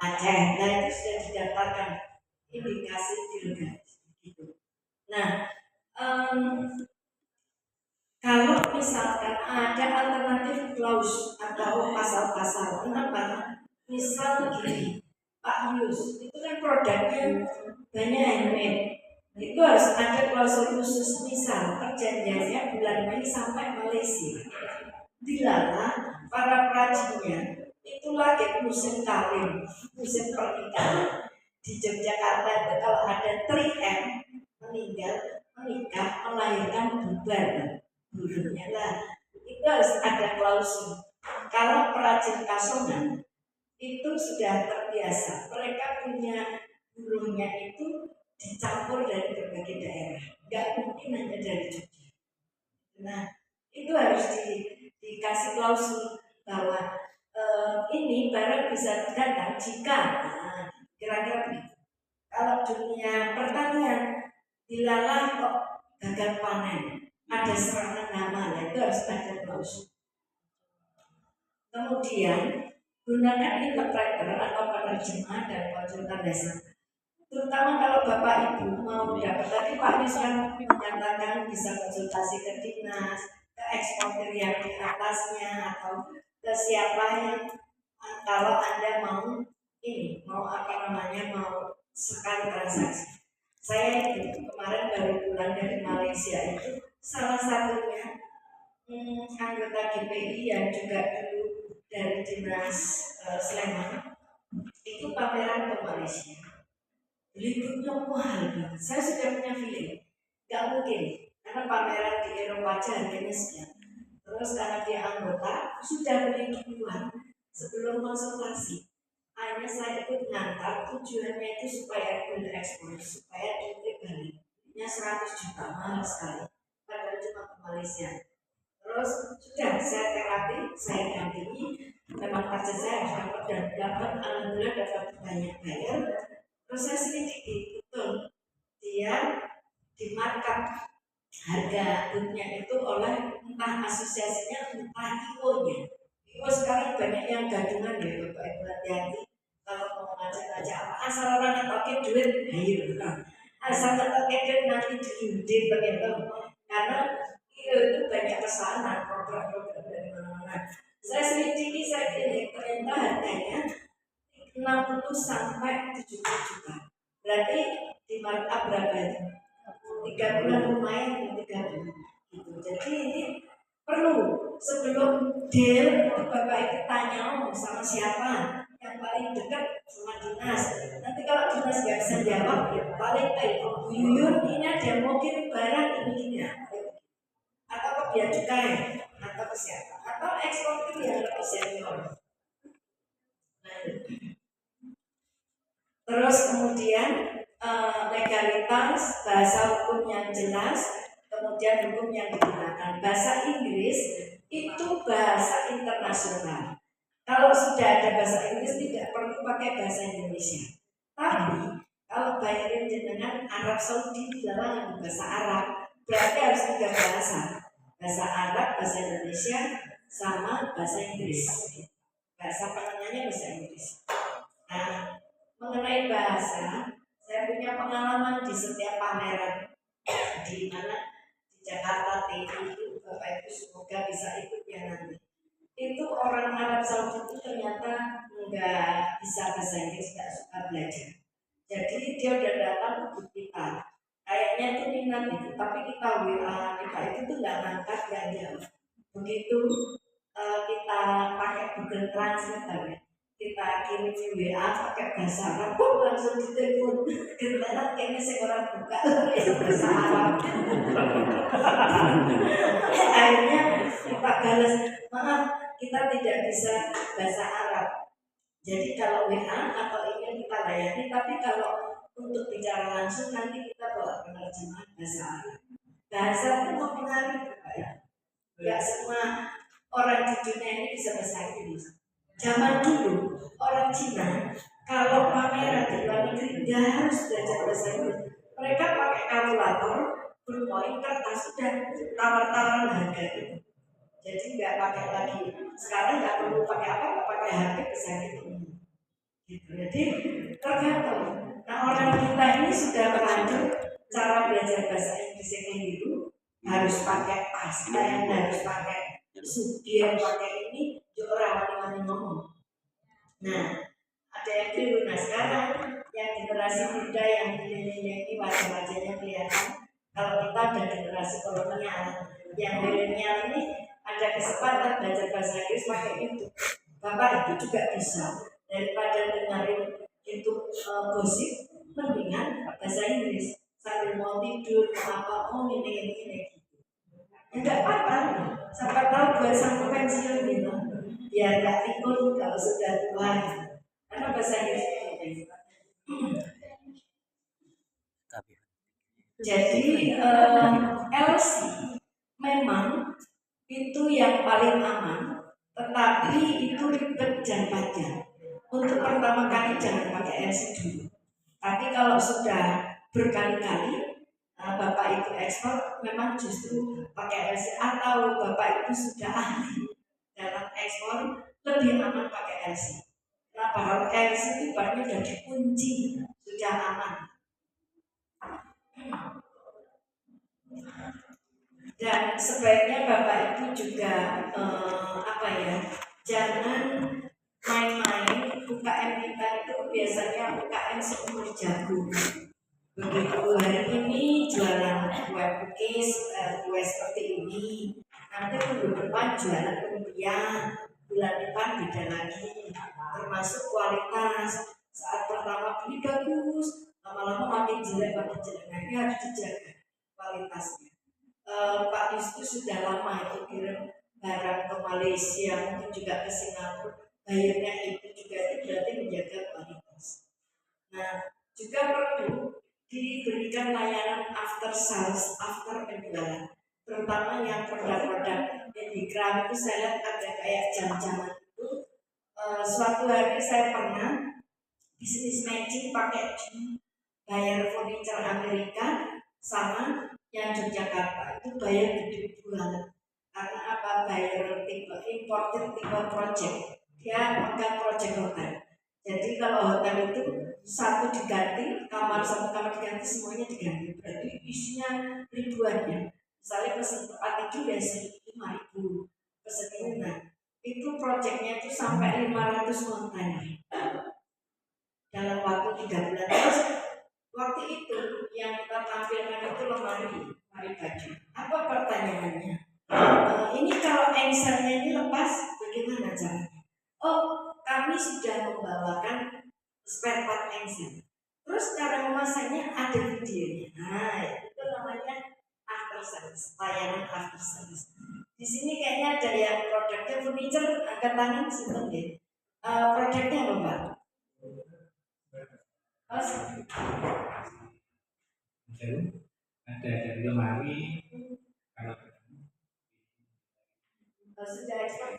Aceh, nah itu sudah didaftarkan indikasi geografis gitu. Nah, kalau misalkan ada alternatif klaus atau pasal-pasal, kenapa? Misal begini, Pak Yus, itu kan produknya banyak handmade. Itu harus ada klausul khusus, misal perjanjiannya bulan Mei sampai Malaysia. Dilarang para perajinnya itu lagi musim kawin, musim pernikahan. Di Yogyakarta itu kalau ada 3M menikah, melahirkan bubar buruhnya lah, itu harus ada klausul. Kalau perajin kasongan itu sudah terbiasa, mereka punya buruhnya itu dicampur dari berbagai daerah, nggak mungkin hanya dari Jogja. Nah itu harus dikasih klausul bahwa ini barang bisa datang jika kira-kira begitu. Kalau dunia pertanian dilalah kok gagal panen, ada serangan hama, ya itu harus ada klausul. Kemudian gunakan interpreter atau penerjemah dan konsultan dasar. Terutama kalau Bapak Ibu mau dapat, tadi Pak Yus kan menyatakan bisa konsultasi ke dinas, ke eksportir yang di atasnya atau ke siapa yang kalau Anda mau ini, mau apa namanya, mau sekali transaksi. Saya itu kemarin baru pulang dari Malaysia itu salah satunya anggota GPI yang juga dulu dari dinas Sleman itu pameran ke Malaysia. Liburnya mahal banget. Saya sudah punya feeling, nggak mungkin karena pameran di Eropa aja harganya sekian. Terus karena dia anggota sudah beli duluan sebelum konsultasi. Akhirnya saya ikut ngantar, tujuannya itu supaya boleh ekspor, supaya duitnya balik. Nya 100 juta mahal sekali. Padahal cuma ke Malaysia. Terus Terus sudah saya terapi, saya dampingi, memang target saya harus dapat alhamdulillah dapat banyak bayar. Terus saya sedikit betul dia di markup harga bootnya itu oleh entah asosiasinya entah IO-nya. IO sekarang banyak yang gadungan ya Bapak Ibu, hati-hati kalau mau ngajak-ngajak apa asal orang yang pakai duit ayo asal nggak pakai duit nanti diundi ternyata karena IO itu banyak pesanan program-program dari mana-mana. Saya selidiki saya ini ternyata harganya 60 sampai 70 juta. Berarti di markup berapa itu? 3 bulan lumayan, 3 bulan gitu. Jadi ini perlu sebelum deal Bapak Ibu tanya sama siapa yang paling dekat sama dinas. Nanti kalau dinas nggak bisa jawab, paling Bu Yuyun ini ada mau kirim barang ini atau ke bea cukai atau ke siapa atau eksportir yang lebih senior. Terus kemudian legalitas, bahasa hukum yang jelas, kemudian hukum yang digunakan. Bahasa Inggris itu bahasa internasional. Kalau sudah ada bahasa Inggris tidak perlu pakai bahasa Indonesia. Tapi kalau bayarin dengan Arab Saudi dilarang bahasa Arab, berarti harus 3 bahasa. Bahasa Arab, bahasa Indonesia, sama bahasa Inggris. Bahasa penengahnya bahasa Inggris. Nah, mengenai bahasa, saya punya pengalaman di setiap pameran di mana di Jakarta TI itu Bapak Ibu semoga bisa ikut ya nanti. Itu orang Arab Saudi itu ternyata nggak bisa bahasa Inggris, nggak suka belajar. Jadi dia udah datang ke kita. Kayaknya itu minat itu, tapi kita WA kita itu tuh nggak ngangkat, nggak jawab. Begitu kita pakai Google Translate kita kirim WA pakai bahasa Arab, langsung ditelepon. Kebetulan kayaknya saya orang buka bahasa Arab. Akhirnya kita balas, maaf kita tidak bisa bahasa Arab. Jadi kalau WA atau email kita layani, tapi kalau untuk bicara langsung nanti kita bawa penerjemah bahasa Arab. Bahasa itu mempengaruhi ya. Tidak semua orang di dunia ini bisa bahasa Inggris. Zaman dulu orang Cina kalau pameran di luar negeri dia harus belajar bahasa Inggris. Mereka pakai kalkulator, berpoin kertas sudah tawar-tawaran harga itu. Jadi nggak pakai lagi. Sekarang nggak perlu pakai apa, nggak pakai HP bisa gitu. Jadi tergantung. Nah orang kita ini sudah terlanjur cara belajar bahasa Inggris yang keliru, harus pakai pasca, harus pakai subjek, pakai ini. Orang wani ngomong. Nah, ada yang keliru. Nah sekarang yang generasi muda yang ini wajah-wajahnya kelihatan. Kalau kita ada generasi kolonial, yang milenial ini ada kesempatan belajar bahasa Inggris pakai itu. Bapak itu juga bisa. Daripada dengerin itu gosip, mendingan bahasa Inggris sambil mau tidur, apa, ini. Enggak apa-apa. Sampai tahu buat sampai pensiun gitu. Biar nggak pikun kalau sudah tua. Karena bahasa Inggris itu. Jadi LC memang itu yang paling aman, tetapi itu ribet dan panjang. Untuk pertama kali jangan pakai LC dulu. Tapi kalau sudah berkali-kali Bapak Ibu ekspor memang justru pakai LC atau Bapak Ibu sudah ahli dalam ekspor lebih aman pakai LC. Kenapa? Kalau LC itu banyak sudah dikunci, sudah aman. Dan sebaiknya Bapak Ibu juga jangan main-main. UKM kita itu biasanya UKM seumur jagung. Begitu hari ini jualan kue cookies, kue seperti ini. Nanti minggu depan jualan lumpia, bulan depan beda lagi. Termasuk kualitas. Saat pertama beli bagus, lama-lama makin jelek. Nah, ini harus dijaga kualitasnya. Pak Yustus sudah lama itu kirim barang ke Malaysia, mungkin juga ke Singapura. Bayarnya itu juga itu berarti menjaga kualitas. Nah, juga perlu diberikan layanan after sales, after penjualan, terutama yang produk-produk yang di keram itu saya lihat ada kayak jam-jaman itu. Suatu hari saya pernah bisnis matching pakai bayar furniture Amerika sama yang Yogyakarta itu bayar gede banget karena apa, bayar tipe imported tipe project, dia pegang project hotel. Jadi kalau hotel itu satu diganti, satu kamar diganti, semuanya diganti, berarti isinya ribuan ya. Misalnya pesen tempat tidur ya 5.000, pesen ini, nah itu projectnya itu sampai 500 kontainer dalam waktu 3 bulan. Terus waktu itu yang kita tampilkan itu lemari baju. Apa pertanyaannya? Ini kalau engselnya ini lepas, bagaimana caranya? Oh, kami sudah membawakan spare part engsel. Terus cara memasangnya ada videonya. Nah, itu namanya after service, layanan after service. Di sini kayaknya ada yang produknya furniture, angkat tangan simpen deh. Produknya apa, Pak? Ada dari lemari, kalau sudah ekspor.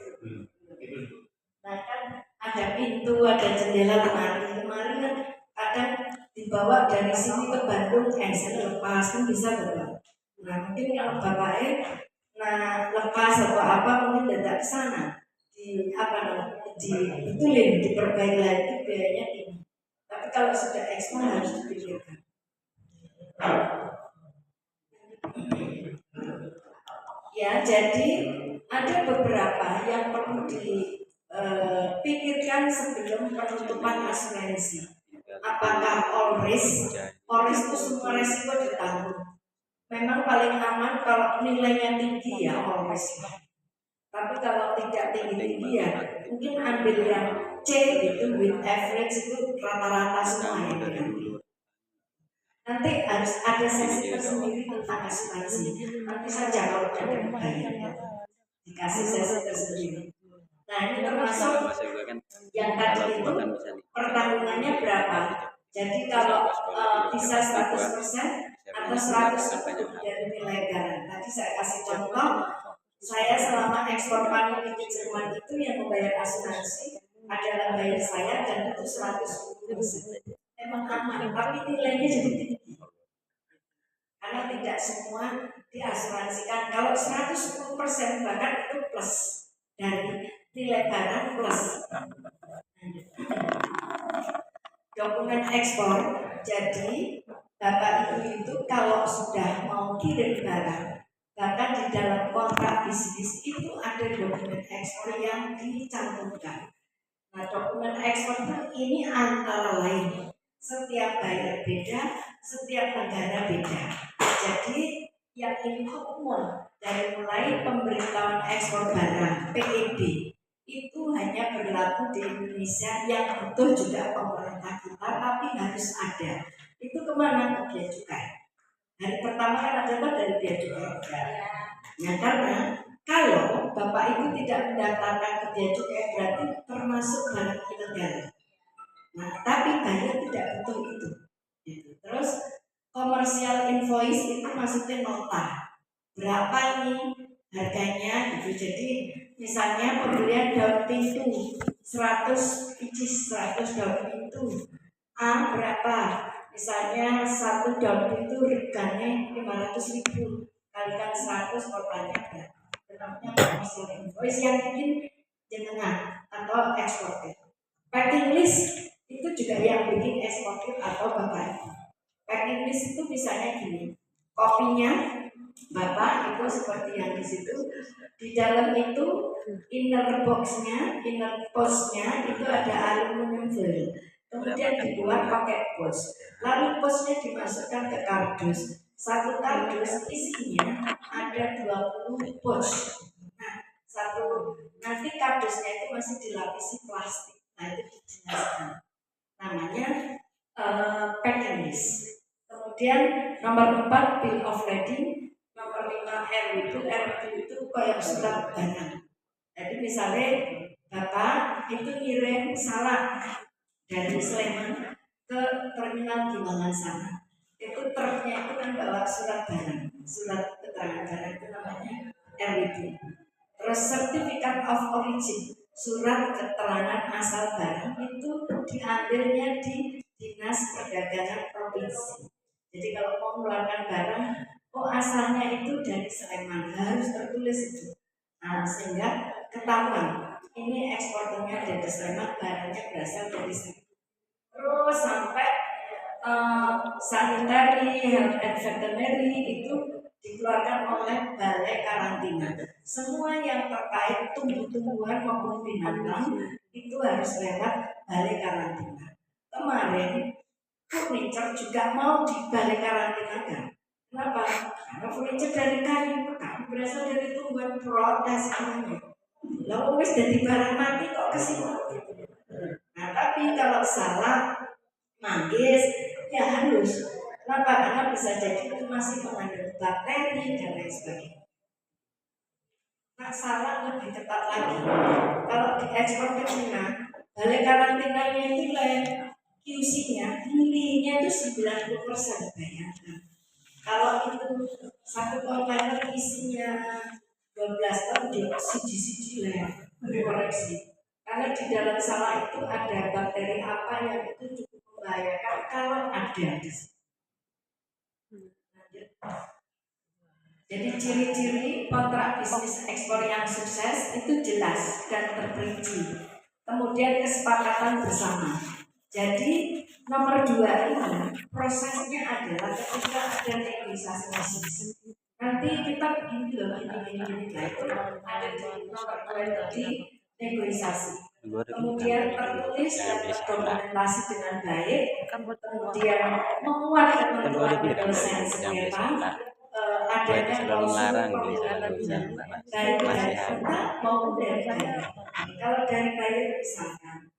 Nah kan ada pintu, ada jendela, lemari kan kadang dibawa dari sini ke Bandung, saya lepas kan bisa bawa. Nah mungkin kalau bapaknya lepas atau apa mungkin tidak ke sana, di apa namanya, dibetulin, diperbaiki lagi, biayanya tinggi. Tapi kalau sudah ekspor harus dipikirkan. Ya, jadi ada beberapa yang perlu dipikirkan sebelum penutupan asuransi. Apakah all risk itu semua resiko ditanggung. Memang paling aman kalau nilainya tinggi ya all risk. Tapi kalau tidak tinggi-tinggi ya mungkin ambil yang C gitu, with average itu rata-rata semua yang diambil. Nanti harus ada sesi tersendiri tentang asuransi. Nanti saja kalau ada bayarnya dikasih sesi tersendiri. Nah ini termasuk yang tadi itu pertanggungannya berapa. Jadi kalau bisa 100% atau 110 dari nilai barang. Tadi saya kasih contoh, saya selama ekspor panen di Jerman itu yang membayar asuransi adalah bayar saya dan itu 110%. Memang aman, tapi nilainya jadi tinggi. Karena tidak semua diasuransikan. Kalau 110% bahkan itu plus dari nilai barang plus dokumen ekspor. Jadi Bapak Ibu itu kalau sudah mau kirim barang, bahkan di dalam kontrak bisnis itu ada dokumen ekspor yang dicantumkan. Nah dokumen ekspor ini antara lain setiap buyer beda, setiap negara beda. Jadi yang ini umum, dari mulai pemberitahuan ekspor barang (PEB) itu hanya berlaku di Indonesia, yang butuh juga pemerintah kita, tapi harus ada. Itu kemana? Ke bea cukai. Hari pertama kan ada dari bea cukai. Ya karena kalau Bapak Ibu tidak mendaftarkan ke bea cukai berarti termasuk barang ilegal. Nah, tapi buyer tidak butuh itu. Terus komersial invoice itu maksudnya nota. Berapa nih harganya gitu. Jadi misalnya pembelian daun pintu 100 biji, 100 daun pintu. A berapa? Misalnya satu daun pintu reganya 500.000, kalikan 100 totalnya berapa? Namanya komersial invoice yang bikin jenengan atau eksportir. Packing list itu juga yang bikin eksportir atau Bapak. Packing list itu misalnya gini, kopinya Bapak itu seperti yang di situ. Di dalam itu inner boxnya, inner postnya itu ada aluminium foil. Kemudian dibuat pakai pos. Lalu posnya dimasukkan ke kardus. Satu kardus isinya ada 20 pos. Nah, nanti kardusnya itu masih dilapisi plastik. Nah itu dijelaskan. Namanya packing list. Kemudian nomor 4 bill of lading, nomor 5 RWD. RWD itu kayak surat barang. Jadi misalnya Bapak itu ngirim salah dari Sleman ke terminal Gimangan sana. Itu truknya itu kan bawa surat barang, surat keterangan barang, itu namanya RWD. Terus Certificate of Origin, surat keterangan asal barang itu diambilnya di Dinas Perdagangan Provinsi. Jadi kalau mau mengeluarkan barang, oh asalnya itu dari Sleman, harus tertulis itu. Nah, sehingga ketahuan ini ekspornya dari Sleman, barangnya berasal dari Sleman. Terus sampai sanitary, health and veterinary itu dikeluarkan oleh Balai Karantina. Semua yang terkait tumbuh-tumbuhan maupun binatang itu harus lewat Balai Karantina. Kemarin furniture juga mau di Balai Karantina kan? Kenapa? Karena furniture dari kayu, kayu berasal dari tumbuhan, protes semuanya. Lalu wis dari barang mati kok ke sini. Nah, tapi kalau salah manggis ya harus. Kenapa? Karena bisa jadi itu masih mengandung bakteri dan lain sebagainya. Nah, salah lebih ketat lagi. Kalau diekspor ke Cina, Balai Karantinanya itu QC-nya, nilainya itu 90%, bayangkan. Kalau itu satu kontainer isinya 12 ton, di siji-siji lah koreksi. Karena di dalam salah itu ada bakteri apa yang itu cukup membahayakan kalau ada di situ. Jadi ciri-ciri kontrak bisnis ekspor yang sukses itu jelas dan terperinci. Kemudian kesepakatan bersama. Jadi nomor 2 ini prosesnya adalah ketika ada negosiasi bisnis. Nanti kita begini loh, ini itu ada di nomor 2 di negosiasi. Kemudian tertulis dan terdokumentasi dengan baik. Kemudian memuat ketentuan dosen sengketa. Adanya klausul dari pemerintah maupun dari buyer. Kalau dari buyer misalkan,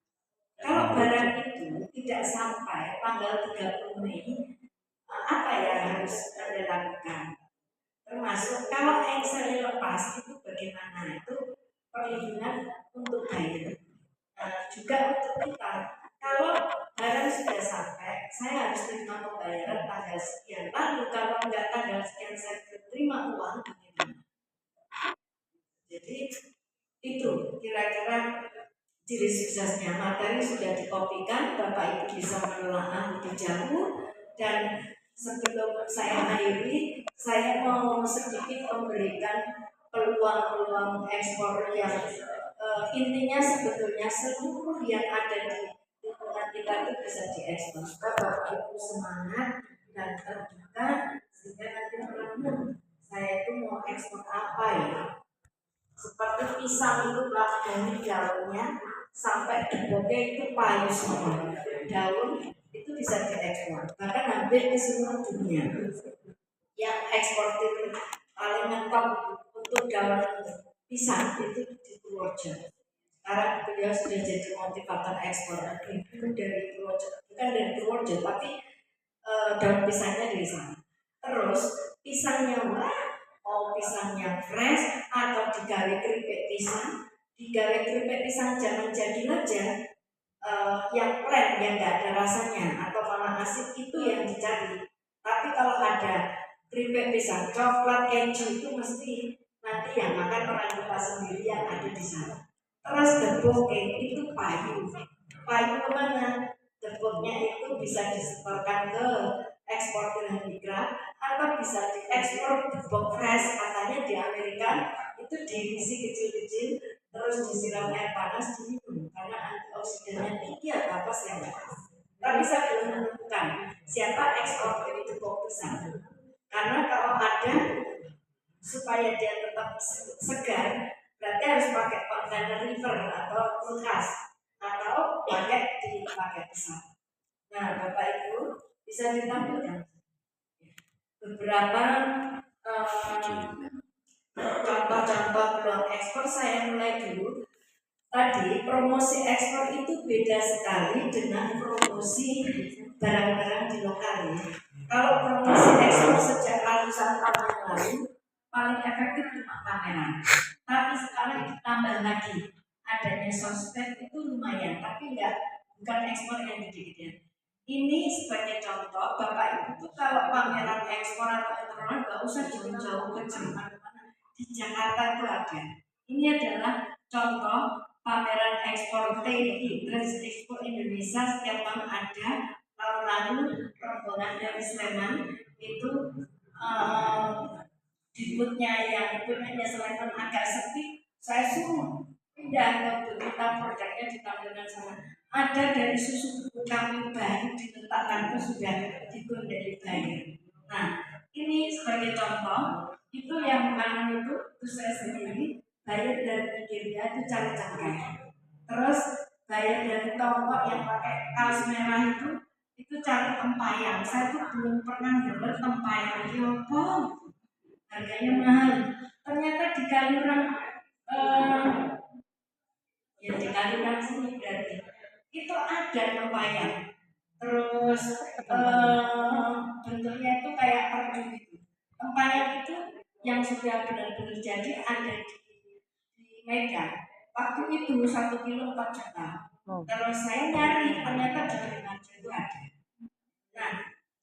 kalau barang itu tidak sampai tanggal 30 Mei, apa yang harus Anda lakukan? Termasuk kalau engsel lepas itu bagaimana? Itu perlindungan untuk buyer. Juga untuk kita. Kalau barang sudah sampai, saya harus terima pembayaran tanggal sekian. Lalu kalau enggak tanggal sekian saya terima uang, bagaimana? Jadi itu kira-kira ciri suksesnya. Materi sudah dikopikan, Bapak Ibu bisa menelaah lebih jauh. Dan sebelum saya akhiri, saya mau sedikit memberikan peluang-peluang ekspor yang intinya sebetulnya seluruh yang ada di lingkungan kita itu bisa diekspor. Bapak Ibu semangat dan terbuka sehingga nanti merenung saya itu mau ekspor apa ya. Seperti pisang itu dari daunnya sampai bentuknya itu payu semua. Daun itu bisa diekspor. Bahkan hampir di seluruh dunia. Yang eksportir paling mentok untuk daun pisang itu di Purworejo. Sekarang beliau sudah jadi motivator ekspor itu dari Purworejo, bukan dari Purworejo tapi daun pisangnya dari sana. Terus pisangnya mau pisangnya fresh atau digawe keripik pisang, digawe keripik pisang jangan jadi aja yang plain yang nggak ada rasanya atau malah asin itu yang dicari. Tapi kalau ada keripik pisang coklat keju itu mesti nanti yang makan orang tua sendiri yang ada di sana. Terus deboknya itu payu kemana? Deboknya itu bisa disetorkan ke eksportir handicraft atau bisa diekspor debok fresh. Katanya di Amerika itu diisi kecil-kecil terus disiram air panas diminum karena antioksidannya tinggi atau apa saya nggak tahu. Tapi saya belum menemukan siapa eksportir debok pisang. Karena kalau ada supaya dia tetap segar berarti harus pakai kontainer river atau kulkas atau dipakai pesawat. Nah, Bapak Ibu bisa ditampilkan beberapa contoh-contoh peluang ekspor. Saya mulai dulu. Tadi promosi ekspor itu beda sekali dengan promosi barang-barang di lokal. Kalau promosi ekspor sejak ratusan tahun yang lalu paling efektif cuma pameran. Tapi sekarang ditambah lagi adanya sosmed itu lumayan, tapi bukan ekspor yang gede-gedean. Ini sebagai contoh, Bapak Ibu tuh kalau pameran ekspor atau internasional nggak usah jauh-jauh ke Jerman, di Jakarta itu ada. Ini adalah contoh pameran ekspor TI Trade Expo Indonesia setiap tahun ada. Tahun lalu rombongan dari Sleman itu eh, di boothnya yang punyanya Sleman agak sepi, saya suruh pindah ke booth kita, produknya ditampilkan sana. Ada dari susu bubuk kami baru diletakkan itu sudah digondeli bayar. Nah, ini sebagai contoh itu yang mana itu saya sendiri bayar dari Nigeria itu cari cangkeh. Terus bayar dari Tiongkok yang pakai kaos merah itu cari tempayang. Saya tuh belum pernah dengar tempayang Yopo, harganya mahal. Ternyata di Kaliurang ya di Kaliurang sini berarti itu ada tempayang. Terus bentuknya itu kayak perdu gitu. Tempayang itu yang sudah benar-benar jadi ada di Medan. Waktu itu 1 kilo 4 juta. Terus saya nyari ternyata di Kalimantan itu ada. Nah,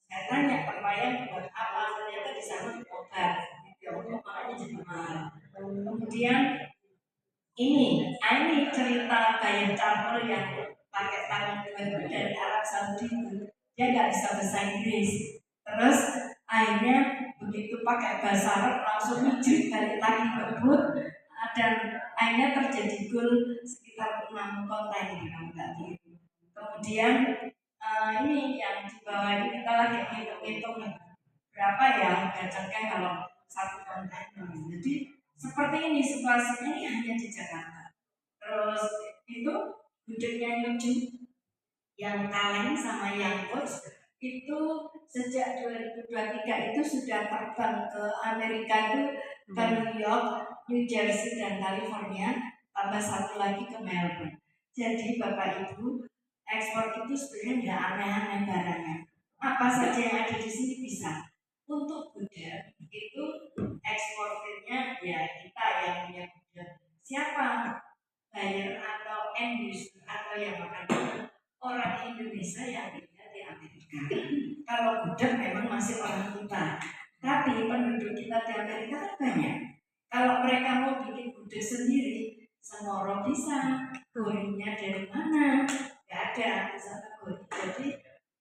saya tanya tempayang buat apa? Ternyata di sana obat. Ya Allah, makanya jadi mahal. Kemudian ini cerita bayar campur yang pakai tangan dua dari Arab Saudi itu. Dia nggak bisa bahasa Inggris. Terus akhirnya begitu pakai bahasa Arab langsung mijit balik lagi ke booth, dan akhirnya terjadi gol sekitar 6 konten kalau nggak gitu. Kemudian ini yang di bawah ini kita lagi hitung-hitung berapa ya harga cengkeh kalau 1 kontainer. Jadi seperti ini situasinya, ini hanya di Jakarta. Terus itu gudegnya lucu, yang kaleng sama yang coach itu sejak 2023 itu sudah terbang ke Amerika itu, ke New York, New Jersey dan California, tambah satu lagi ke Melbourne. Jadi Bapak Ibu, ekspor itu sebenarnya nggak aneh-aneh barangnya. Apa saja yang ada di sini bisa. Untuk gudeg itu ekspornya ya kita yang punya gudeg. Siapa? Buyer atau end user atau yang makan orang Indonesia yang tinggal di Amerika. Kalau gudeg memang masih orang kita, tapi penduduk kita di Amerika kan banyak. Kalau mereka mau bikin gudeg sendiri, semua orang bisa. Gorengnya dari mana? Gak ada di sana goreng. Jadi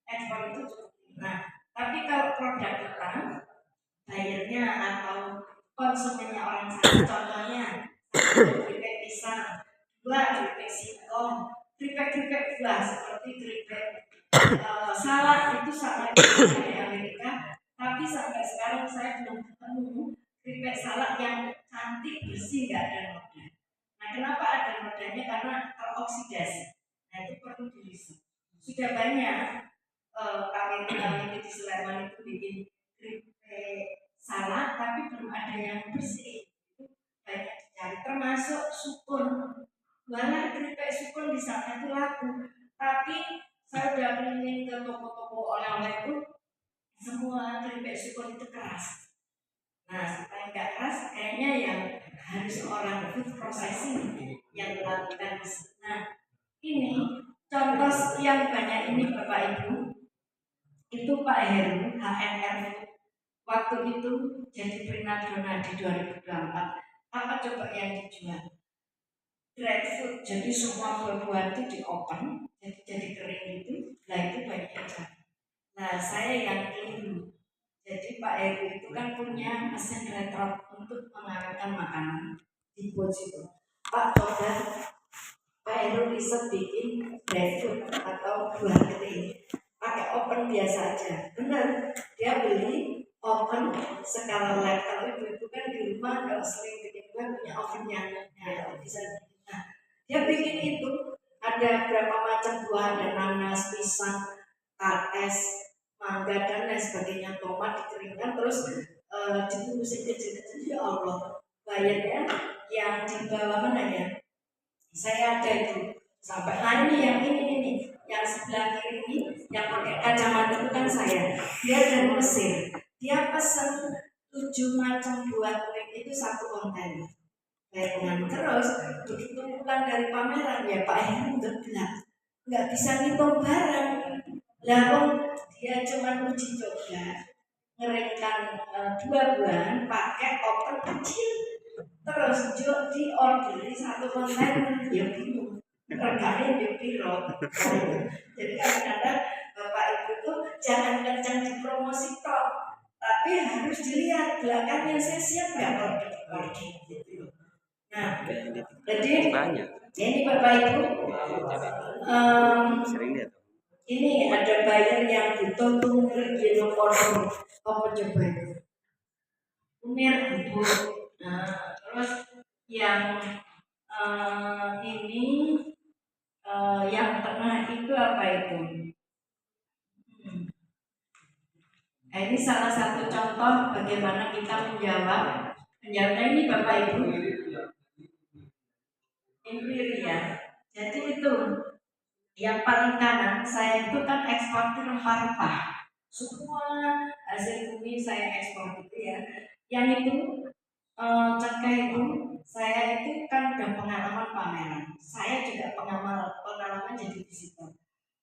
ekspor itu cukup. Nah, tapi kalau produk kita, bayarnya atau konsumennya orang sana, contohnya keripik pisang, buah keripik singkong, keripik buah seperti keripik salad itu sama di Amerika, tapi sampai sekarang saya belum ketemu keripik salad yang cantik bersih nggak ada noda. Nah, kenapa ada nodanya? Karena teroksidasi. Nah, itu perlu diriset. Sudah banyak kawin-kawin di Sleman itu bikin keripik salad, tapi belum ada yang bersih. Itu banyak dicari, termasuk sukun. Jualan keripik sukun di sana itu laku, tapi saya udah keliling ke toko-toko oleh-oleh itu, semua keripik sukun itu keras. Nah, supaya nggak keras, kayaknya yang harus orang food processing yang melakukan. Nah, ini contoh yang banyak ini Bapak Ibu, itu Pak Heru HNR waktu itu jadi primadona di 2024. Apa coba yang dijual? Dried fruit, jadi semua buah-buahan itu di open, jadi kering itu, nah itu banyak yang jadi. Nah, saya yang keliru. Jadi Pak Heru itu kan punya mesin retro untuk mengawetkan makanan di bot itu. Pak coba Pak Heru bisa bikin dried fruit atau buah kering pakai oven biasa aja. Benar, dia beli oven skala lab. Kalau ibu-ibu kan di rumah kalau sering bikin buah punya ovennya, ya bisa. Nah, dia bikin itu ada berapa macam buah, ada nanas, pisang, kates, mangga dan lain sebagainya, tomat dikeringkan terus dibungkusin kecil-kecil. Ya Allah, bayarnya yang di bawah mana ya? Saya ada itu sampai hari ini yang sebelah kiri ini yang pakai kacamata itu kan saya. Dia dari Mesir. Dia pesen 7 macam buah kering itu 1 kontainer. Terus begitu pulang dari pameran ya Pak Heru nggak bisa ngitung barang. Lalu dia cuma uji coba ngeringkan 2 bulan pakai oven kecil. Terus di order satu kontainer ya bingung. Regane yo piro. Jadi kadang-kadang Bapak Ibu tuh jangan kencang dipromosi tok, tapi harus dilihat belakangnya saya siap nggak order gitu. Nah, jadi ini Bapak Ibu, ini ada buyer yang butuh tunger di order apa coba itu? Tunger ibu. Nah, terus yang ini yang tengah itu apa itu? Nah, ini salah satu contoh bagaimana kita menjawab. Menjawabnya ini Bapak Ibu. Impiria. Jadi itu yang paling kanan saya itu kan ekspor rempah-rempah. Semua hasil bumi saya ekspor gitu ya. Yang itu cengkeh itu saya itu kan udah pengalaman pameran. Saya juga pengalaman jadi visitor.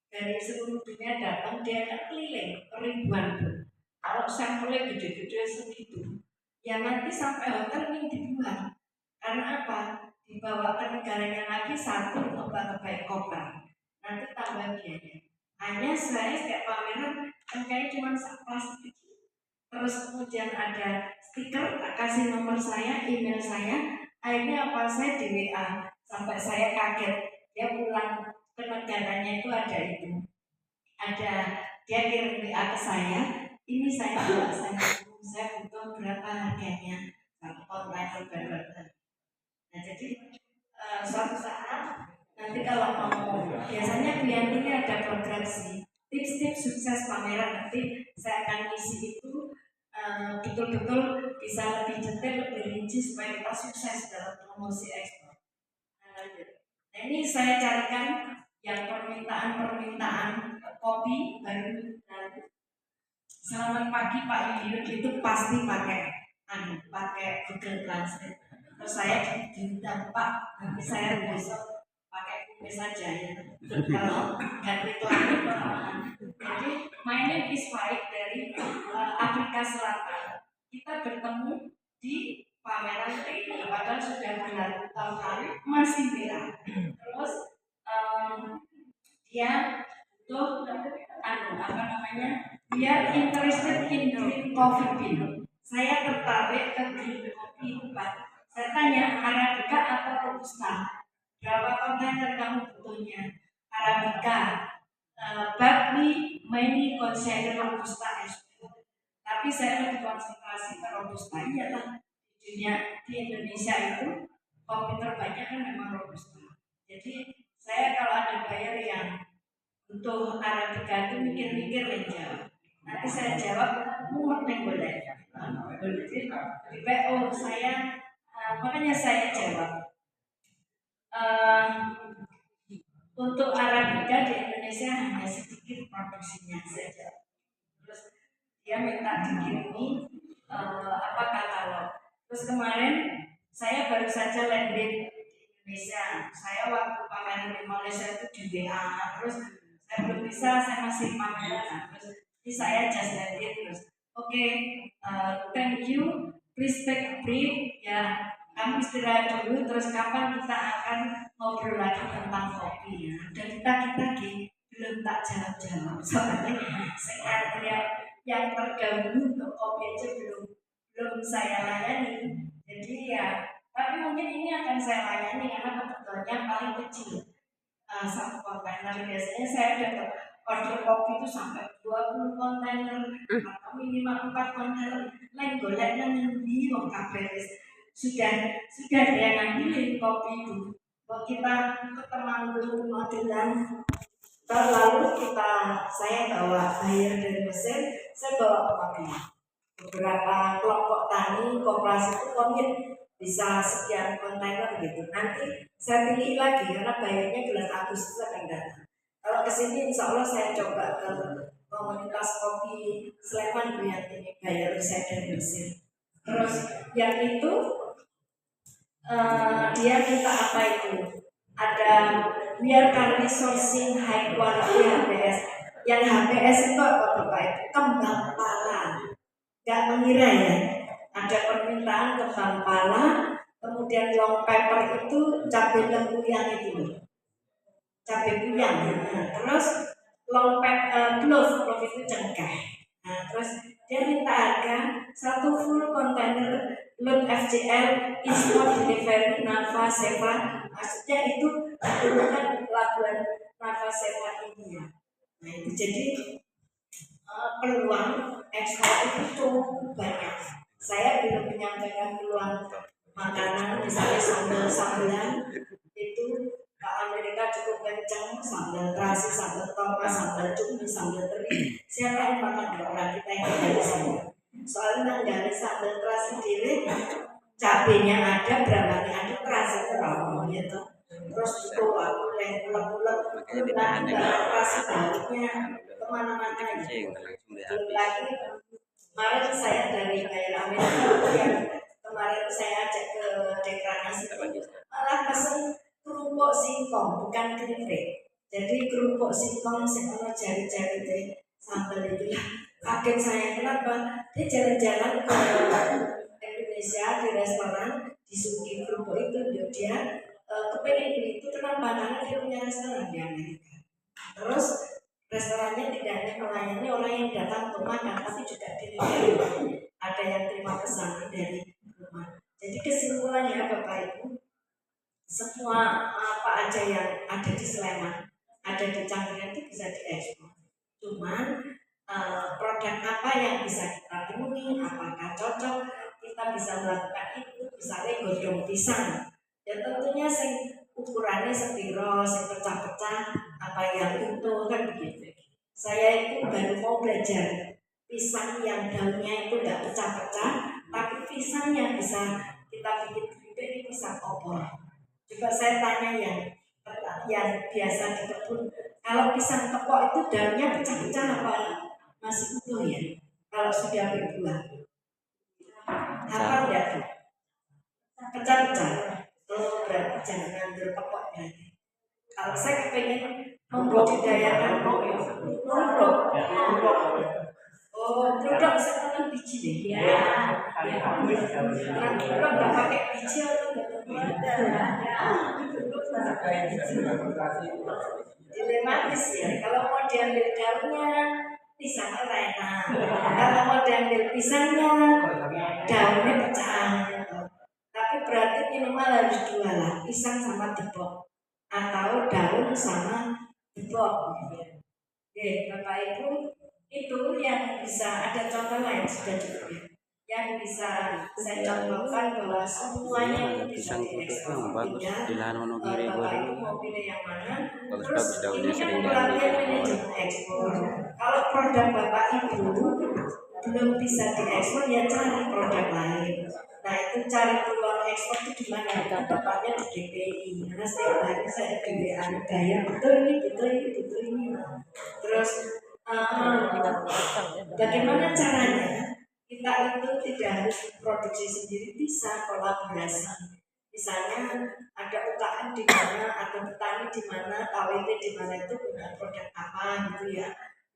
Dari seluruh dunia datang dia akan keliling ribuan. Kalau sampelnya gede-gede segitu, ya nanti sampai hotel ini dibuang. Karena apa? Dibawa ke negaranya lagi satu untuk baik koper. Nanti tambah biaya. Hanya saya setiap pameran kan kayak cuma plastik kecil. Terus kemudian ada stiker, tak kasih nomor saya, email saya. Akhirnya apa saya di WA sampai saya kaget. Dia pulang ke negaranya itu ada itu. Ada dia kirim WA ke saya. Ini saya butuh berapa harganya satu kontainer baru. Nah jadi suatu saat nanti kalau mau biasanya Bu ini ada program sih tips-tips sukses pameran, nanti saya akan isi itu betul-betul bisa lebih detail, lebih rinci supaya kita sukses dalam promosi ekspor. Nah ini saya carikan yang permintaan kopi baru. Selamat pagi Pak Yuyun itu pasti pakai Google Translate. Terus saya diundang Pak, nanti saya besok pakai kumis saja ya. Kalau ganti pelangi. Jadi my name is Faik dari Afrika Selatan. Kita bertemu di pameran ini padahal sudah berlalu tahun masih merah. Terus dia tuh apa namanya? Dia interested in green coffee bean. Saya tertarik ke green coffee itu Pak. Saya tanya Arabica atau Robusta. Berapa kontainer kamu butuhnya? Arabica. But many consider Robusta as well. Tapi saya lebih konsentrasi ke Robusta. Iyalah di Indonesia itu kopi terbanyak kan memang Robusta. Jadi saya kalau ada buyer yang untuk Arabica itu mikir-mikir aja. Nanti saya jawab mumet nih boleh. Jadi di PO saya makanya saya jawab untuk Arabica di Indonesia hanya sedikit produksinya saja. Terus dia minta dikirimi apa katalog. Terus kemarin saya baru saja landing di Indonesia. Saya waktu pameran di Malaysia itu di WA. Terus saya belum bisa, saya masih pameran. Terus ini saya just landing terus. Oke, thank you. Please take a break. Ya, kamu istirahat dulu. Terus kapan kita akan ngobrol lagi tentang kopi ya? Dan kita belum tak jawab. Soalnya saya yang terdahulu untuk kopi aja belum saya layani. Jadi ya, tapi mungkin ini akan saya layani karena kebutuhannya paling kecil. Satu kontainer biasanya saya dapat order kopi itu sampai 20 kontainer atau minimal 4 kontainer. Lain golek nang endi wong kabeh sudah dia ngambilin kopi itu. Kalau kita ke Temanggung Magelang lalu saya bawa buyer dari Mesir, saya bawa kopi. Beberapa kelompok tani koperasi itu komit bisa sekian kontainer gitu. Nanti saya pilih lagi karena bayarnya bulan Agustus akan datang. Kalau kesini insya Allah saya coba ke komunitas kopi Sleman Bu yang ini bayar saya dari Mesir. Terus yang itu dia minta apa itu? Ada we are currently sourcing high quality HBS. Yang HBS itu apa Bapak? Kembang pala. Gak mengira ya. Ada permintaan kembang pala Kemudian long pepper itu cabai lengkuyang itu, cabai kuyang. Nah, terus long pepper, clove itu cengkeh. Nah, terus dia minta harga satu full kontainer load FCL import delivery Nava Seva. Maksudnya itu dulu kan pelabuhan Nava Seva ini ya. Nah, itu jadi peluang ekspor itu cukup banyak. Saya belum menyampaikan peluang makanan, misalnya sambal-sambalan itu ke Amerika cukup kencang, sambal terasi, sambal tomat, sambal cumi, sambal teri. Siapa yang makan orang kita yang dari sana? Soalnya dari sambal terasi diri, cabenya ada, berambangnya ada, terasi terlalu gitu. Terus itu aku lengkap-lengkap, itu terasi baliknya kemana-mana gitu. Belum lagi kemarin saya dari daerah Amerika yang kemarin saya ajak ke Dekranasi malah pesen kerupuk singkong bukan keripik. Jadi kerupuk singkong sekolah jari-jari deh sambal itu ya. Kaget saya kenapa dia jalan-jalan ke Indonesia di restoran disuguhi kerupuk itu dia kepengen beli itu kenapa karena dia punya restoran di Amerika. Terus restorannya tidak hanya melayani orang yang datang untuk makan, tapi juga delivery. Ada yang terima pesanan dari rumah. Jadi kesimpulannya Bapak Ibu, semua apa aja yang ada di Sleman, ada di Cangkrian itu bisa diekspor. Cuman produk apa yang bisa kita temui, apakah cocok, kita bisa melakukan itu, misalnya godong pisang. Ya tentunya ukurannya sepiro, pecah-pecah, apa yang utuh kan begitu. Saya itu baru mau belajar pisang yang daunnya itu tidak pecah-pecah, tapi pisangnya bisa kita bikin keripik ini pisang opor. Coba saya tanya yang biasa di kebun, kalau pisang tepok itu daunnya pecah-pecah apa masih utuh ya? Kalau sudah berbuah, apa enggak? Pecah-pecah. Oh, berarti jangan ngambil tepok berarti. Kalau saya kepengen membudidayakan produk. Oh, produk saya tanam biji deh. Ya. Produk nggak pakai biji atau dilematis ya. Kalau mau diambil daunnya, pisangnya enak. Kalau mau diambil pisangnya, daunnya pecah. Tapi berarti minimal harus dua lah, pisang sama tepok atau daun sama tepok. Oke, Bapak Ibu, itu yang bisa ada contoh lain sudah cukup ya. Yang bisa saya contohkan bahwa semuanya itu bisa diekspor. di lahan Wonogiri Bapak Ibu mau pilih yang mana? bagus Terus daunnya ini kan sering pelatihan diambil manajemen ekspor. Kalau produk Bapak Ibu belum bisa diekspor ya cari produk lain. Nah itu cari peluang ekspor itu di mana? Bapaknya di DPI. Karena setiap hari saya DPI bayar betul ini, betul ini, betul ini. Terus bagaimana caranya? Kita itu tidak harus produksi sendiri, bisa kolaborasi. Misalnya ada UKM di mana, ada petani di mana, KWT di mana itu punya produk apa gitu ya.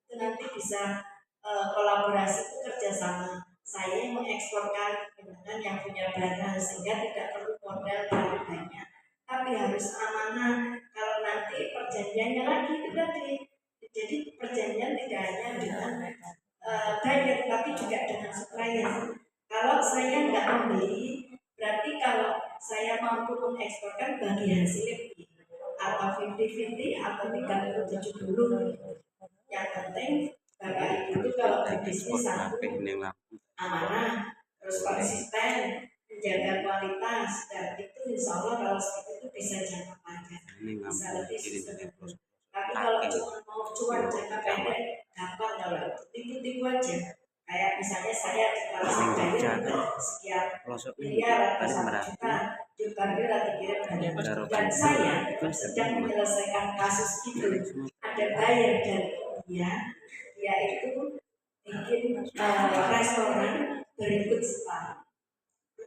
Itu nanti bisa kolaborasi itu kerjasama. Saya yang mengeksporkan dengan yang punya barang sehingga tidak perlu modal terlalu banyak. Tapi harus amanah. Kalau nanti perjanjiannya lagi itu tadi. Jadi perjanjian tidak hanya dengan buyer tapi juga dengan supplier. Kalau saya nggak membeli, berarti kalau saya mampu mengeksporkan bagi hasil atau 50-50 atau 30-70. Yang penting Bapak Ibu itu kalau berbisnis satu amanah, terus konsisten, menjaga kualitas, dan itu insya Allah kalau seperti itu bisa jangka panjang, bisa lebih sustainable. Tapi kalau cuma mau cuan jangka pendek, gampang kalau tipu-tipu aja. Kayak misalnya saya dikasih bayar sekian miliar atau 1 juta, dia dikirim dan saya sedang menyelesaikan kasus itu. Ada bayar dari dia itu bikin restoran berikut spa.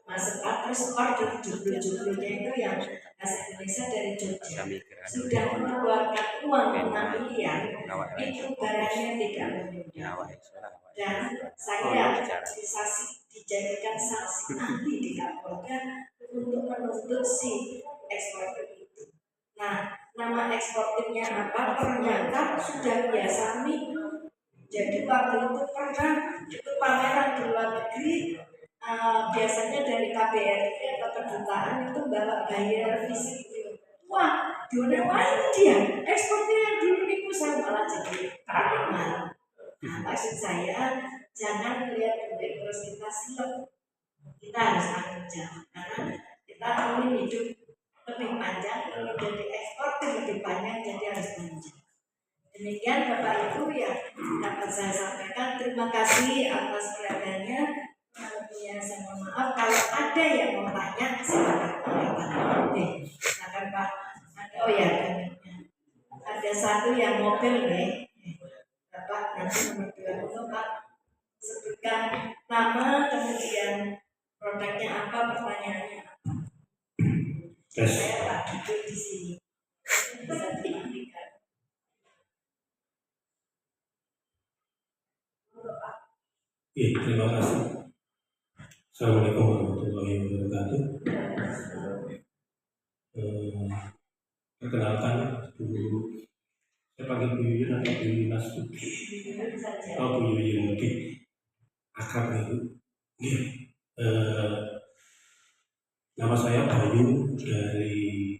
Masuk terus order judul-judulnya itu yang bahasa Indonesia dari Jogja sudah mengeluarkan uang 6 miliar itu barangnya tidak menunjukkan dan saya bisa dijadikan saksi nanti di Kapolda untuk menuntut si eksportir itu. Nah, nama eksportirnya apa? Ternyata sudah biasa nih. Jadi waktu itu pernah ikut pameran di luar negeri, biasanya dari KBRI atau kedutaan itu bawa bayar visit gitu. Wah, dunia ini dia eksportir yang dulu nipu saya malah jadi terima. Nah, maksud saya jangan melihat duit terus kita siap, kita harus tanggung jawab karena kita ingin hidup lebih panjang, ingin jadi eksportir lebih panjang, jadi harus tanggung jawab. Demikian Bapak Ibu yang dapat saya sampaikan. Terima kasih atas perhatiannya. Saya mohon maaf kalau ada yang mau tanya, silakan. Oke, silakan Pak. Oh ya, ada satu yang mobil nih. Bapak nanti nomor 20 Pak sebutkan nama, kemudian produknya apa, pertanyaannya apa. Saya Pak duduk di sini. Bisa diambilkan. Terima kasih. Assalamualaikum warahmatullahi wabarakatuh. Perkenalkan, saya panggil Bu Yuyun atau Bu Yunas. Oh, Bu Yuyun, oke. Akrab itu. Nama saya Bayu dari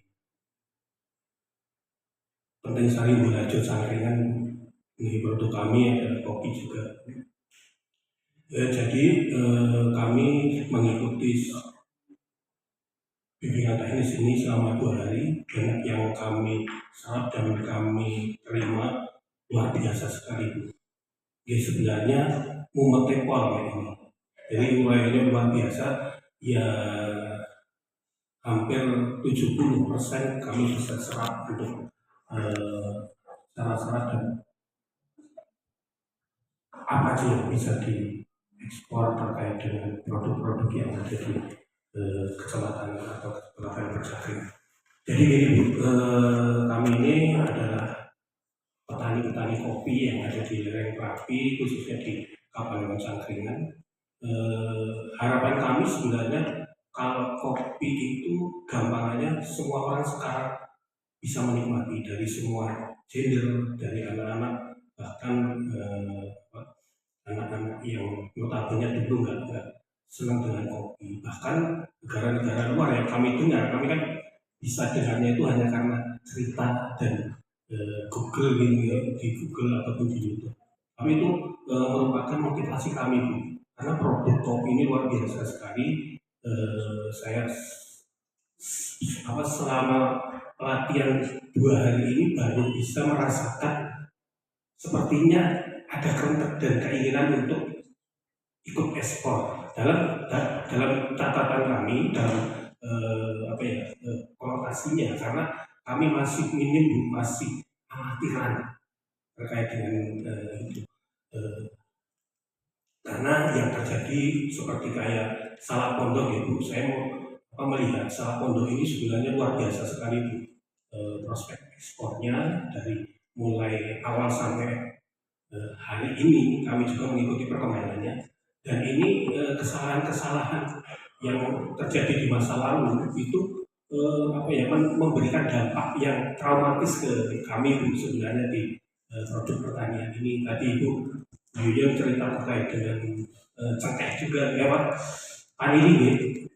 Penting Sari Bulajo Cangkringan. Ini produk kami adalah kopi juga. Jadi kami mengikuti bimbingan teknis ini selama 2 hari. Banyak yang kami serap dan kami terima, luar biasa sekali Bu. Jadi sebenarnya mumet tepol ini. Jadi mulainya luar biasa. Ya hampir 70% kami bisa serap untuk syarat-syarat dan apa aja yang bisa diekspor terkait dengan produk-produk yang ada di kecamatan atau kabupaten Berjaging. Jadi gini Bu, kami ini adalah petani-petani kopi yang ada di lereng Merapi, khususnya di Kabupaten Cangkringan. Harapan kami sebenarnya kalau kopi itu gampangannya semua orang sekarang bisa menikmati, dari semua gender, dari anak-anak bahkan anak-anak yang notabene dulu nggak senang dengan kopi, bahkan negara-negara luar yang kami dengar, kami kan bisa dengarnya itu hanya karena cerita dan Google gitu ya, di Google ataupun di YouTube. Tapi itu merupakan motivasi kami Bu, karena produk kopi ini luar biasa sekali. Saya selama pelatihan 2 hari ini baru bisa merasakan sepertinya ada kerentek dan keinginan untuk ikut ekspor. Dalam catatan kami, dalam konotasinya, karena kami masih minim, masih amatiran terkait dengan itu. Karena yang terjadi seperti kayak Salak Pondok ya Bu, saya mau melihat Salak Pondok ini sebenarnya luar biasa sekali Bu. Prospek ekspornya dari mulai awal sampai hari ini kami juga mengikuti perkembangannya, dan ini kesalahan-kesalahan yang terjadi di masa lalu itu memberikan dampak yang traumatis ke kami Bu, sebenarnya di produk pertanian ini. Tadi Ibu Yuyun cerita terkait dengan cengkeh juga lewat vanili.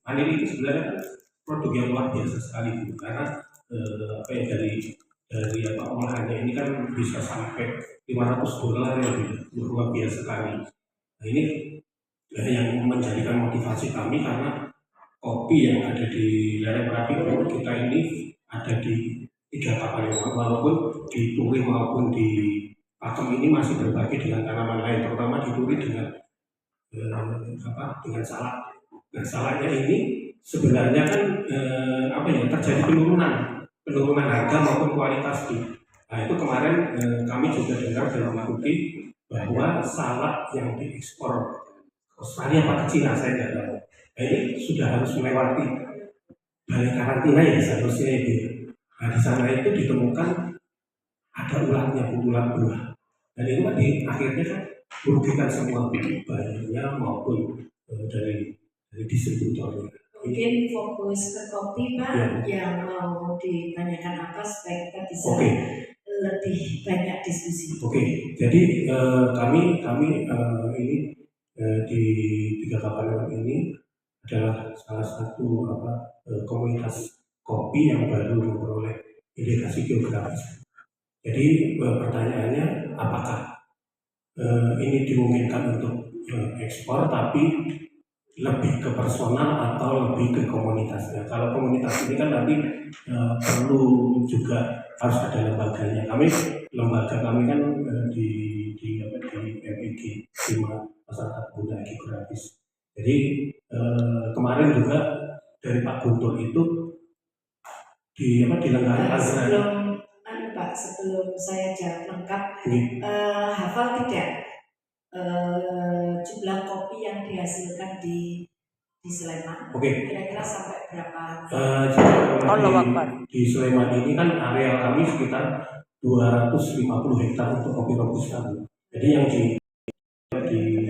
Vanili itu sebenarnya produk yang luar biasa sekali Bu, karena dari olahannya ini kan bisa sampai $500 ya, luar biasa sekali. Nah ini yang menjadikan motivasi kami, karena kopi yang ada di lereng Merapi kita ini ada di 3 kapal, walaupun di Turi maupun di Pakem ini masih berbagi dengan tanaman lain, terutama di Turi dengan salak. Nah salaknya ini sebenarnya kan terjadi penurunan harga maupun kualitas di. Nah itu kemarin kami juga dengar dan mengikuti bahwa salak yang diekspor ke Australia apa ke Cina, saya tidak tahu. Nah, ini sudah harus melewati balai karantina ya seharusnya itu. Nah di sana itu ditemukan ada ulatnya, ulat buah. Dan itu kan akhirnya kan merugikan semua bayarnya maupun dari distributornya. Mungkin fokus ke kopi Pak, Ya. yang mau ditanyakan apa supaya kita bisa Oke. lebih banyak diskusi. Oke, jadi kami ini di Tiga Kapanewon ini adalah salah satu komunitas kopi yang baru memperoleh indikasi geografis. Jadi pertanyaannya apakah ini dimungkinkan untuk ekspor tapi lebih ke personal atau lebih ke komunitasnya. Kalau komunitas ini kan nanti perlu juga harus ada lembaganya. Lembaga kami kan di MIG, Hima Masyarakat Budaya Geografis. Jadi kemarin juga dari Pak Guntur itu dilenggarkan sebelum saya jawab lengkap, ini. hafal tidak jumlah kopi yang dihasilkan di Sleman? Oke. Kira-kira sampai berapa? Di Sleman ini kan area kami sekitar 250 hektar untuk kopi robusta. Jadi yang di 250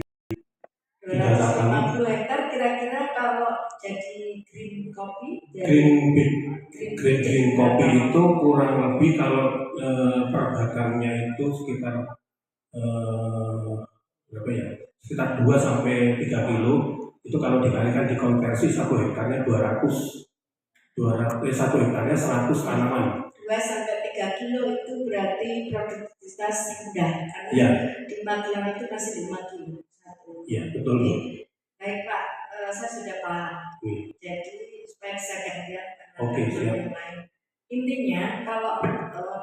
hektar kira-kira kalau jadi green kopi, green kopi itu kurang lebih kalau per bakarnya itu sekitar berapa ya? Sekitar 2 sampai 3 kilo. Itu kalau dikalikan dikonversi 1 hektarnya 1 hektarnya 100 tanaman. 2 sampai 3 kilo itu berarti produktivitas rendah karena ya. Di Magelang itu masih 5 kilo. Iya, betul. Baik Pak, saya sudah paham. Jadi supaya saya gantian yang lain. Intinya kalau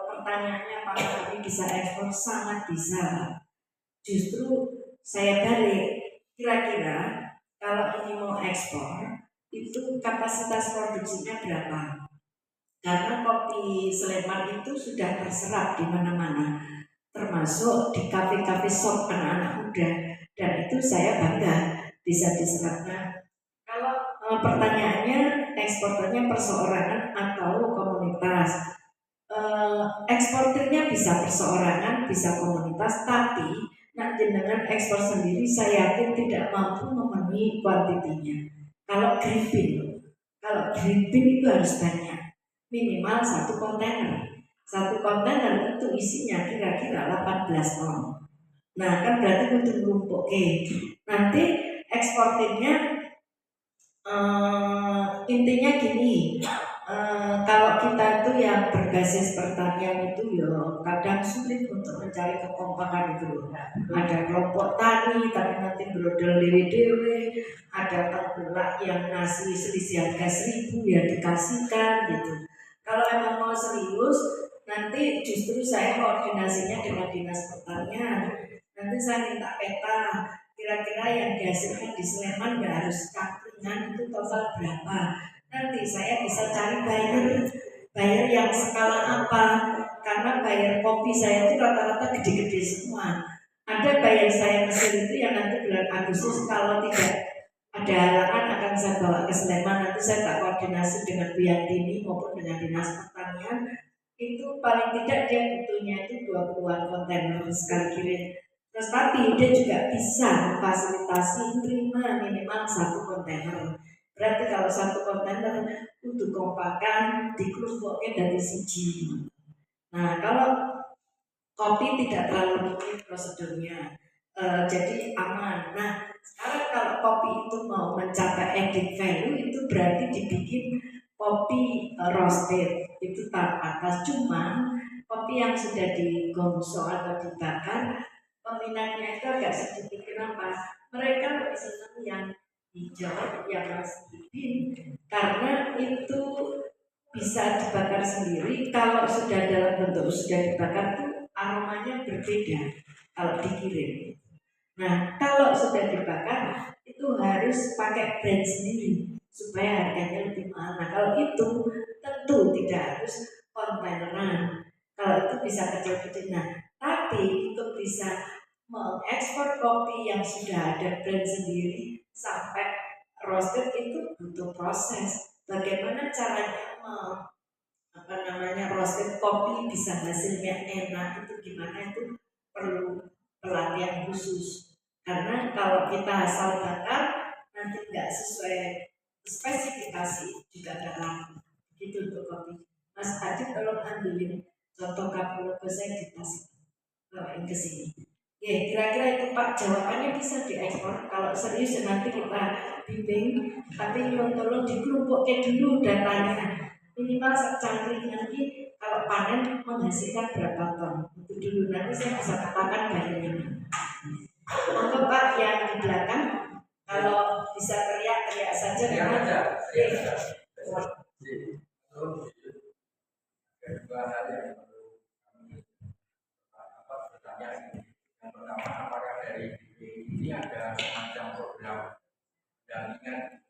pertanyaannya apakah kami bisa ekspor, sangat bisa. Justru saya balik, kira-kira kalau ini mau ekspor itu kapasitas produksinya berapa? Karena kopi Sleman itu sudah terserap di mana-mana, termasuk di kafe-kafe shop anak-anak muda, dan itu saya bangga bisa diserapnya. Kalau pertanyaannya eksporternya perseorangan atau komunitas, eksporternya bisa perseorangan, bisa komunitas, tapi nak jenengan ekspor sendiri saya yakin tidak mampu memenuhi kuantitinya. Kalau green bean itu harus banyak, minimal 1 kontainer. 1 kontainer itu isinya kira-kira 18 ton. Nah kan berarti untuk menumpuk. Nanti eksportirnya intinya gini, kalau kita itu yang berbasis pertanian itu ya kadang sulit untuk mencari kekompakan itu loh. Ada kelompok tani tapi nanti brodol dewe-dewe, ada tengkulak yang ngasih selisih harga 1.000 ya dikasihkan gitu. Kalau emang mau serius, nanti justru saya koordinasinya dengan dinas pertanian. Nanti saya minta peta, kira-kira yang dihasilkan di Sleman ya harus kaplingan itu total berapa. Nanti saya bisa cari buyer yang skala apa, karena buyer kopi saya itu rata-rata gede-gede semua. Ada buyer saya Mesir itu yang nanti bulan Agustus kalau tidak ada halangan akan saya bawa ke Sleman. Nanti saya tak koordinasi dengan Bu Yantini maupun dengan dinas pertanian. Itu paling tidak dia butuhnya itu 20-an kontainer sekali kirim. Terus tapi dia juga bisa memfasilitasi terima minimal 1 kontainer. Berarti kalau 1 kontainer untuk kompakan dikelompoknya dari siji. Nah kalau kopi tidak terlalu rumit prosedurnya, jadi aman. Nah sekarang kalau kopi itu mau mencapai added value itu berarti dibikin kopi roasted itu tahap atas. Cuma kopi yang sudah digongso atau dibakar peminatnya itu agak sedikit. Kenapa? Mereka lebih senang yang hijau, yang masih bin, karena itu bisa dibakar sendiri. Kalau sudah dalam bentuk sudah dibakar itu aromanya berbeda kalau dikirim. Nah kalau sudah dibakar itu harus pakai brand sendiri supaya harganya lebih mahal. Nah kalau itu tentu tidak harus kontaineran. Kalau itu bisa kecil-kecil. Nah tapi untuk bisa mengekspor kopi yang sudah ada brand sendiri sampai roasted itu butuh proses. Bagaimana caranya roasted kopi bisa hasilnya enak itu gimana, itu perlu pelatihan khusus. Karena kalau kita asal bakar nanti nggak sesuai spesifikasi juga nggak laku. Begitu untuk kopi. Mas Adit tolong ambilin contoh kapologo saya di tas, bawain ke sini. Ya, kira-kira itu Pak, jawabannya bisa diekspor. Kalau serius ya nanti kita bimbing, tapi tolong dikelompokkan dulu datanya. Minimal secangkring nanti kalau panen menghasilkan berapa ton. Itu dulu nanti saya bisa katakan bayarnya. Monggo Pak yang di belakang, kalau bisa teriak-teriak saja karena Kedua hal yang perlu kami bertanya, yang pertama, apakah dari BPI ini ada semacam program pendampingan?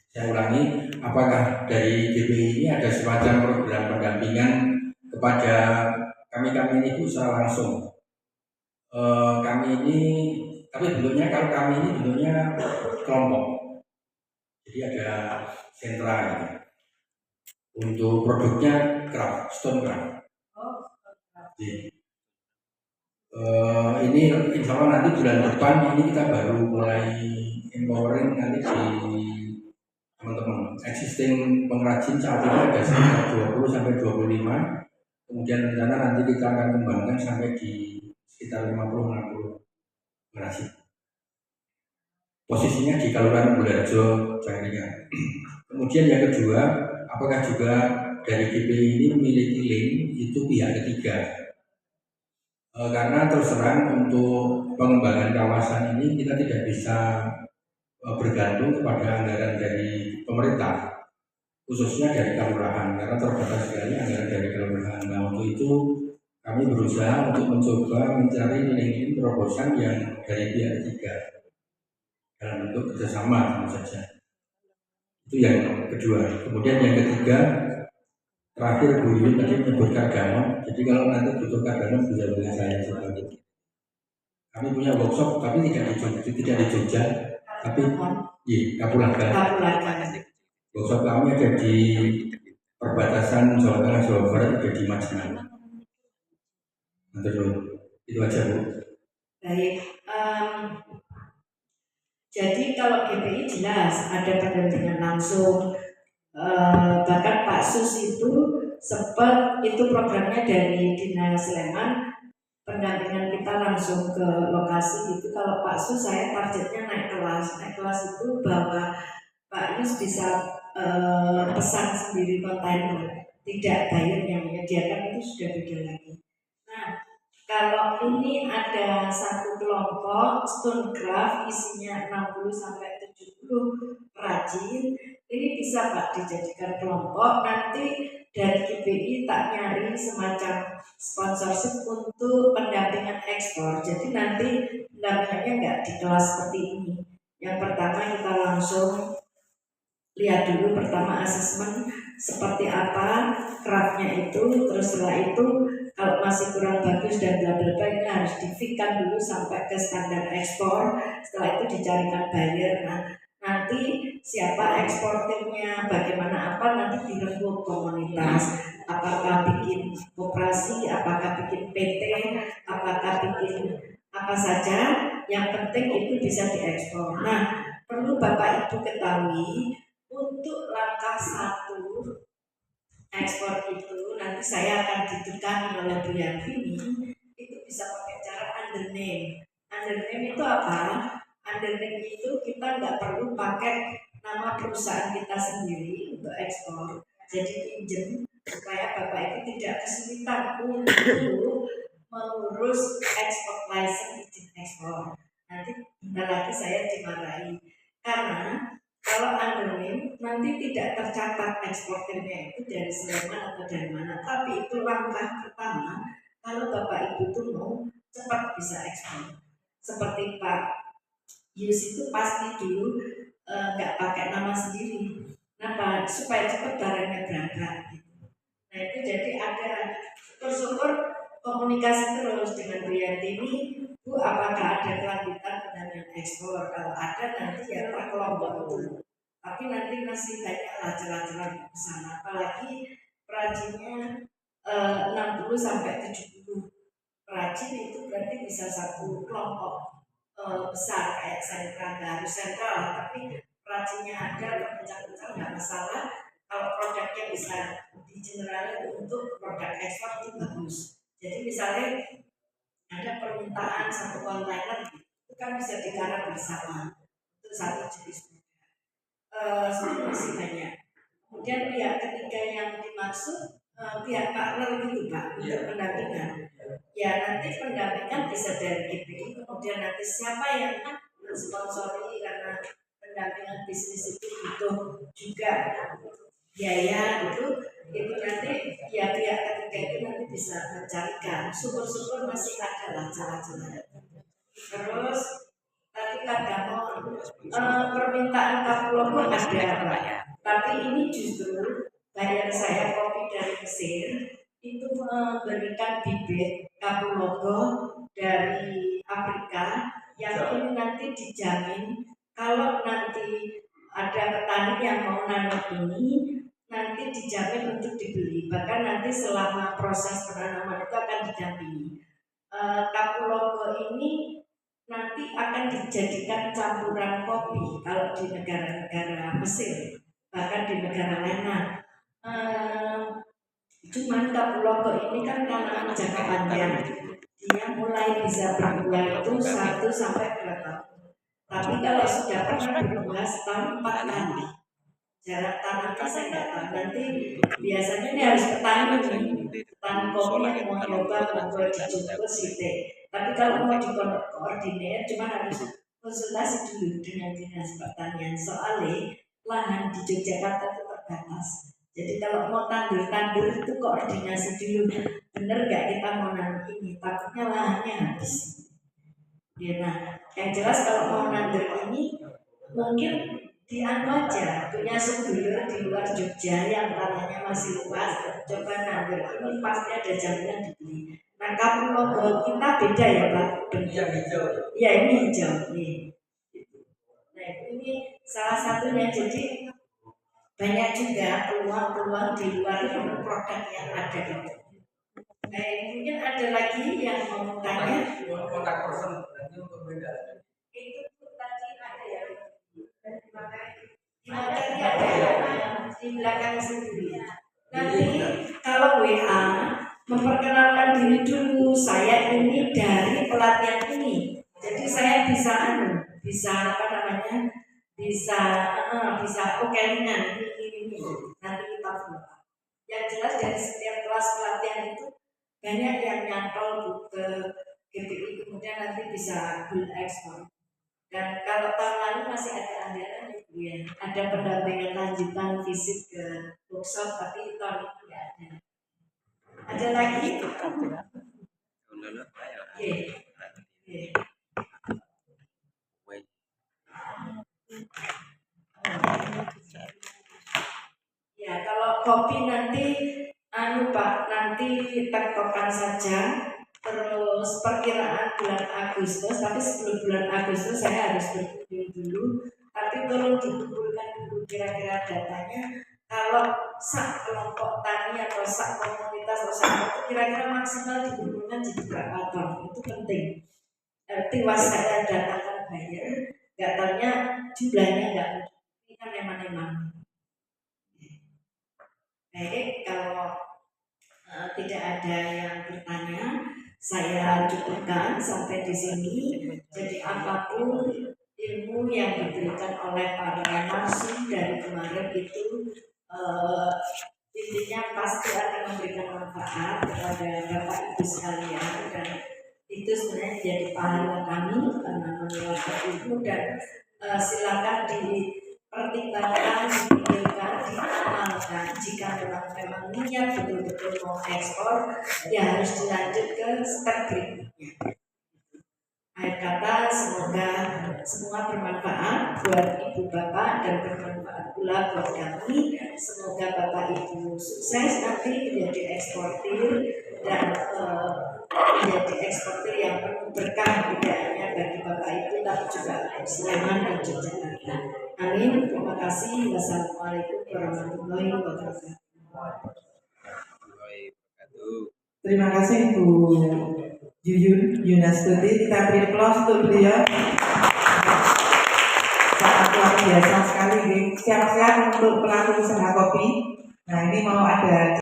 Saya ulangi, apakah dari GPI ini ada semacam program pendampingan kepada kami ini Bu secara langsung? Kami ini, tapi bentuknya kalau kami ini bentuknya kelompok, jadi ada sentra gitu. Untuk produknya craft, stone craft. Jadi, ini insya Allah nanti bulan depan ini kita baru mulai empowering nanti di teman-teman existing pengrajin saat ini ada sekitar 20 sampai 25, kemudian rencana nanti kita akan kembangkan sampai di sekitar 50-60 pengrajin. Posisinya di Kelurahan Bulharjo, Jangkringan. Kemudian yang kedua, apakah juga dari GPI ini memiliki link itu pihak ketiga? Karena terus terang untuk pengembangan kawasan ini kita tidak bisa bergantung kepada anggaran dari pemerintah, khususnya dari kelurahan, karena terbatas sekali anggaran dari kelurahan. Nah, untuk itu kami berusaha untuk mencoba mencari link terobosan yang dari pihak ketiga dalam bentuk kerjasama tentu saja. Itu yang kedua. Kemudian yang ketiga, terakhir Bu Yuyun tadi menyebut Kardanon. Jadi kalau nanti butuh Kardanon bisa dengan saya sebagai. Kami punya workshop tapi tidak di Jogja, tapi di Kapulaga. Workshop kami ada di perbatasan Jawa Tengah Jawa Barat, ada di Majengan. Itu aja Bu. Baik. Jadi kalau GPI jelas ada pendampingan langsung, bahkan Pak Sus itu sempat itu programnya dari Dinas Sleman, pendampingan kita langsung ke lokasi itu. Kalau Pak Sus saya targetnya naik kelas itu bahwa Pak Yus bisa pesan sendiri kontainer, tidak buyer yang menyediakan, itu sudah beda lagi. Nah, kalau ini ada satu kelompok stone craft isinya 60 sampai 70 perajin, ini bisa Pak dijadikan kelompok. Nanti dari GPI tak nyari semacam sponsorship untuk pendampingan ekspor. Jadi nanti pendampingannya nggak di kelas seperti ini. Yang pertama kita langsung lihat dulu pertama asesmen seperti apa craftnya itu, terus setelah itu kalau masih kurang bagus dan bla bla bla ini harus di-fitkan dulu sampai ke standar ekspor. Setelah itu dicarikan buyer. Nah, nanti siapa eksportirnya, bagaimana apa nanti dirembuk komunitas. Apakah bikin koperasi, apakah bikin PT, apakah bikin apa saja. Yang penting itu bisa diekspor. Nah, perlu Bapak Ibu ketahui untuk langkah 1 ekspor itu nanti saya akan didekani oleh Bu Yantini, itu bisa pakai cara undername. Undername itu apa? Undername itu kita nggak perlu pakai nama perusahaan kita sendiri untuk ekspor. Jadi pinjem supaya Bapak Ibu tidak kesulitan untuk mengurus ekspor license izin ekspor. Nanti bentar lagi saya dimarahi karena kalau undername nanti tidak tercatat eksportirnya itu dari Sleman atau dari mana, tapi itu langkah pertama kalau Bapak Ibu itu mau cepat bisa ekspor. Seperti Pak Yus itu pasti dulu nggak pakai nama sendiri, kenapa? Supaya cepat barangnya berangkat. Nah itu jadi ada syukur komunikasi terus dengan Bu Yantini. Bu, apakah ada kelanjutan pendanaan ekspor? Kalau ada nanti ya per kelompok itu. Tapi nanti masih banyak celah-celah di sana. Apalagi perajinnya 60 sampai 70 perajin itu berarti bisa satu kelompok besar kayak sentra, nggak harus sentral, tapi perajinnya ada, kencang-kencang nggak masalah. Kalau produknya bisa digeneralkan untuk produk ekspor itu bagus. Jadi misalnya ada permintaan satu kontainer itu kan bisa digarap bersama untuk satu jenis produk. Masih banyak. Kemudian pihak ketiga yang dimaksud pihak partner gitu Pak untuk pendampingan. Ya nanti pendampingan bisa dari GPI, kemudian nanti siapa yang mensponsori karena pendampingan bisnis itu butuh juga biaya itu nanti ya pihak ketiga itu nanti bisa mencarikan. Syukur-syukur masih ada lah cara-cara. Terus tadi Kak permintaan Kapuloko ada Pak, tapi ini justru klien saya kopi dari Mesir itu memberikan bibit Kapuloko dari Afrika yang ini nanti dijamin kalau nanti ada petani yang mau nanam ini nanti dijamin untuk dibeli, bahkan nanti selama proses penanaman itu akan didampingi. Kapuloko ini nanti akan dijadikan campuran kopi kalau di negara-negara Mesir, bahkan di negara lain. Cuman Kapuloko ini kan tanaman jangka panjang, dia mulai bisa berbuah itu 1 sampai 2 tahun. Tapi kalau sudah pernah berbuah setahun 4 kali, jarak tanamnya saya nggak tahu. Nanti biasanya ini harus petani kopi yang mau coba membuat di Jogja Site. Tapi kalau mau dikoordinir, cuma harus konsultasi dulu dengan dinas pertanian. Soalnya lahan di Yogyakarta itu terbatas. Jadi kalau mau tandur itu koordinasi dulu. Bener nggak kita mau nanam ini? Takutnya lahannya habis. Ya, nah, yang jelas kalau mau nandur ini mungkin aja punya sedulur di luar Jogja yang tanahnya masih luas, coba nandur ini pasti ada jaminan dibeli. Nah Kapuloko kita beda ya Pak? Yang hijau. Ya ini hijau nih. Nah ini salah satunya, jadi banyak juga peluang-peluang di luar produk yang ada itu. Nah mungkin ada lagi yang mau tanya. Kontak person nanti untuk beda. Itu tadi ada ya. Materi ada di belakang sendiri. Nanti kalau WA memperkenalkan diri dulu, saya ini dari pelatihan ini. Jadi saya bisa bisa okelingan ini. Nanti kita buka. Yang jelas dari setiap kelas pelatihan itu banyak yang nyantol ke GPI, kemudian nanti bisa build ekspor. Dan kalau tahun lalu masih ada anggaran ya, ada pendampingan lanjutan visit ke workshop, tapi tahun ini tidak ada. Ada lagi? Ya, kalau kopi nanti Pak, nanti tektokan saja. Terus perkiraan bulan Agustus, tapi sebelum bulan Agustus saya harus berkunjung dulu. Tapi tolong dikumpulkan dulu kira-kira datanya. Kalau sak kelompok tani atau sak komunitas atau sak itu kira-kira maksimal dikumpulkan jadi berapa ton, itu penting. Tiwas saya datangkan buyer, nggak taunya jumlahnya nggak, ini kan emang. Baik, kalau tidak ada yang bertanya, saya cukupkan sampai di sini. Jadi apapun ilmu yang diberikan oleh para narasum dari kemarin itu intinya pasti akan memberikan manfaat kepada Bapak Ibu sekalian, dan itu sebenarnya jadi pahala kami karena menyelarkan ilmu, dan silakan dipertimbangkan, dipikirkan, diamalkan. Jika memang niat betul-betul mau ekspor, ya harus dilanjut ke step berikutnya. Akhir kata, semoga semua bermanfaat buat Ibu Bapak dan bermanfaat pula buat kami. Semoga Bapak Ibu sukses nanti menjadi eksportir dan menjadi eksportir yang penuh berkah, tidak hanya bagi Bapak Ibu tapi juga Sleman dan Yogyakarta. Amin. Terima kasih. Wassalamualaikum warahmatullahi wabarakatuh. Terima kasih Bu Yuyun Yunastuti. Kita beri aplaus untuk beliau. Sangat luar biasa sekali. siap-siap untuk pelaku usaha kopi. Nah, ini mau ada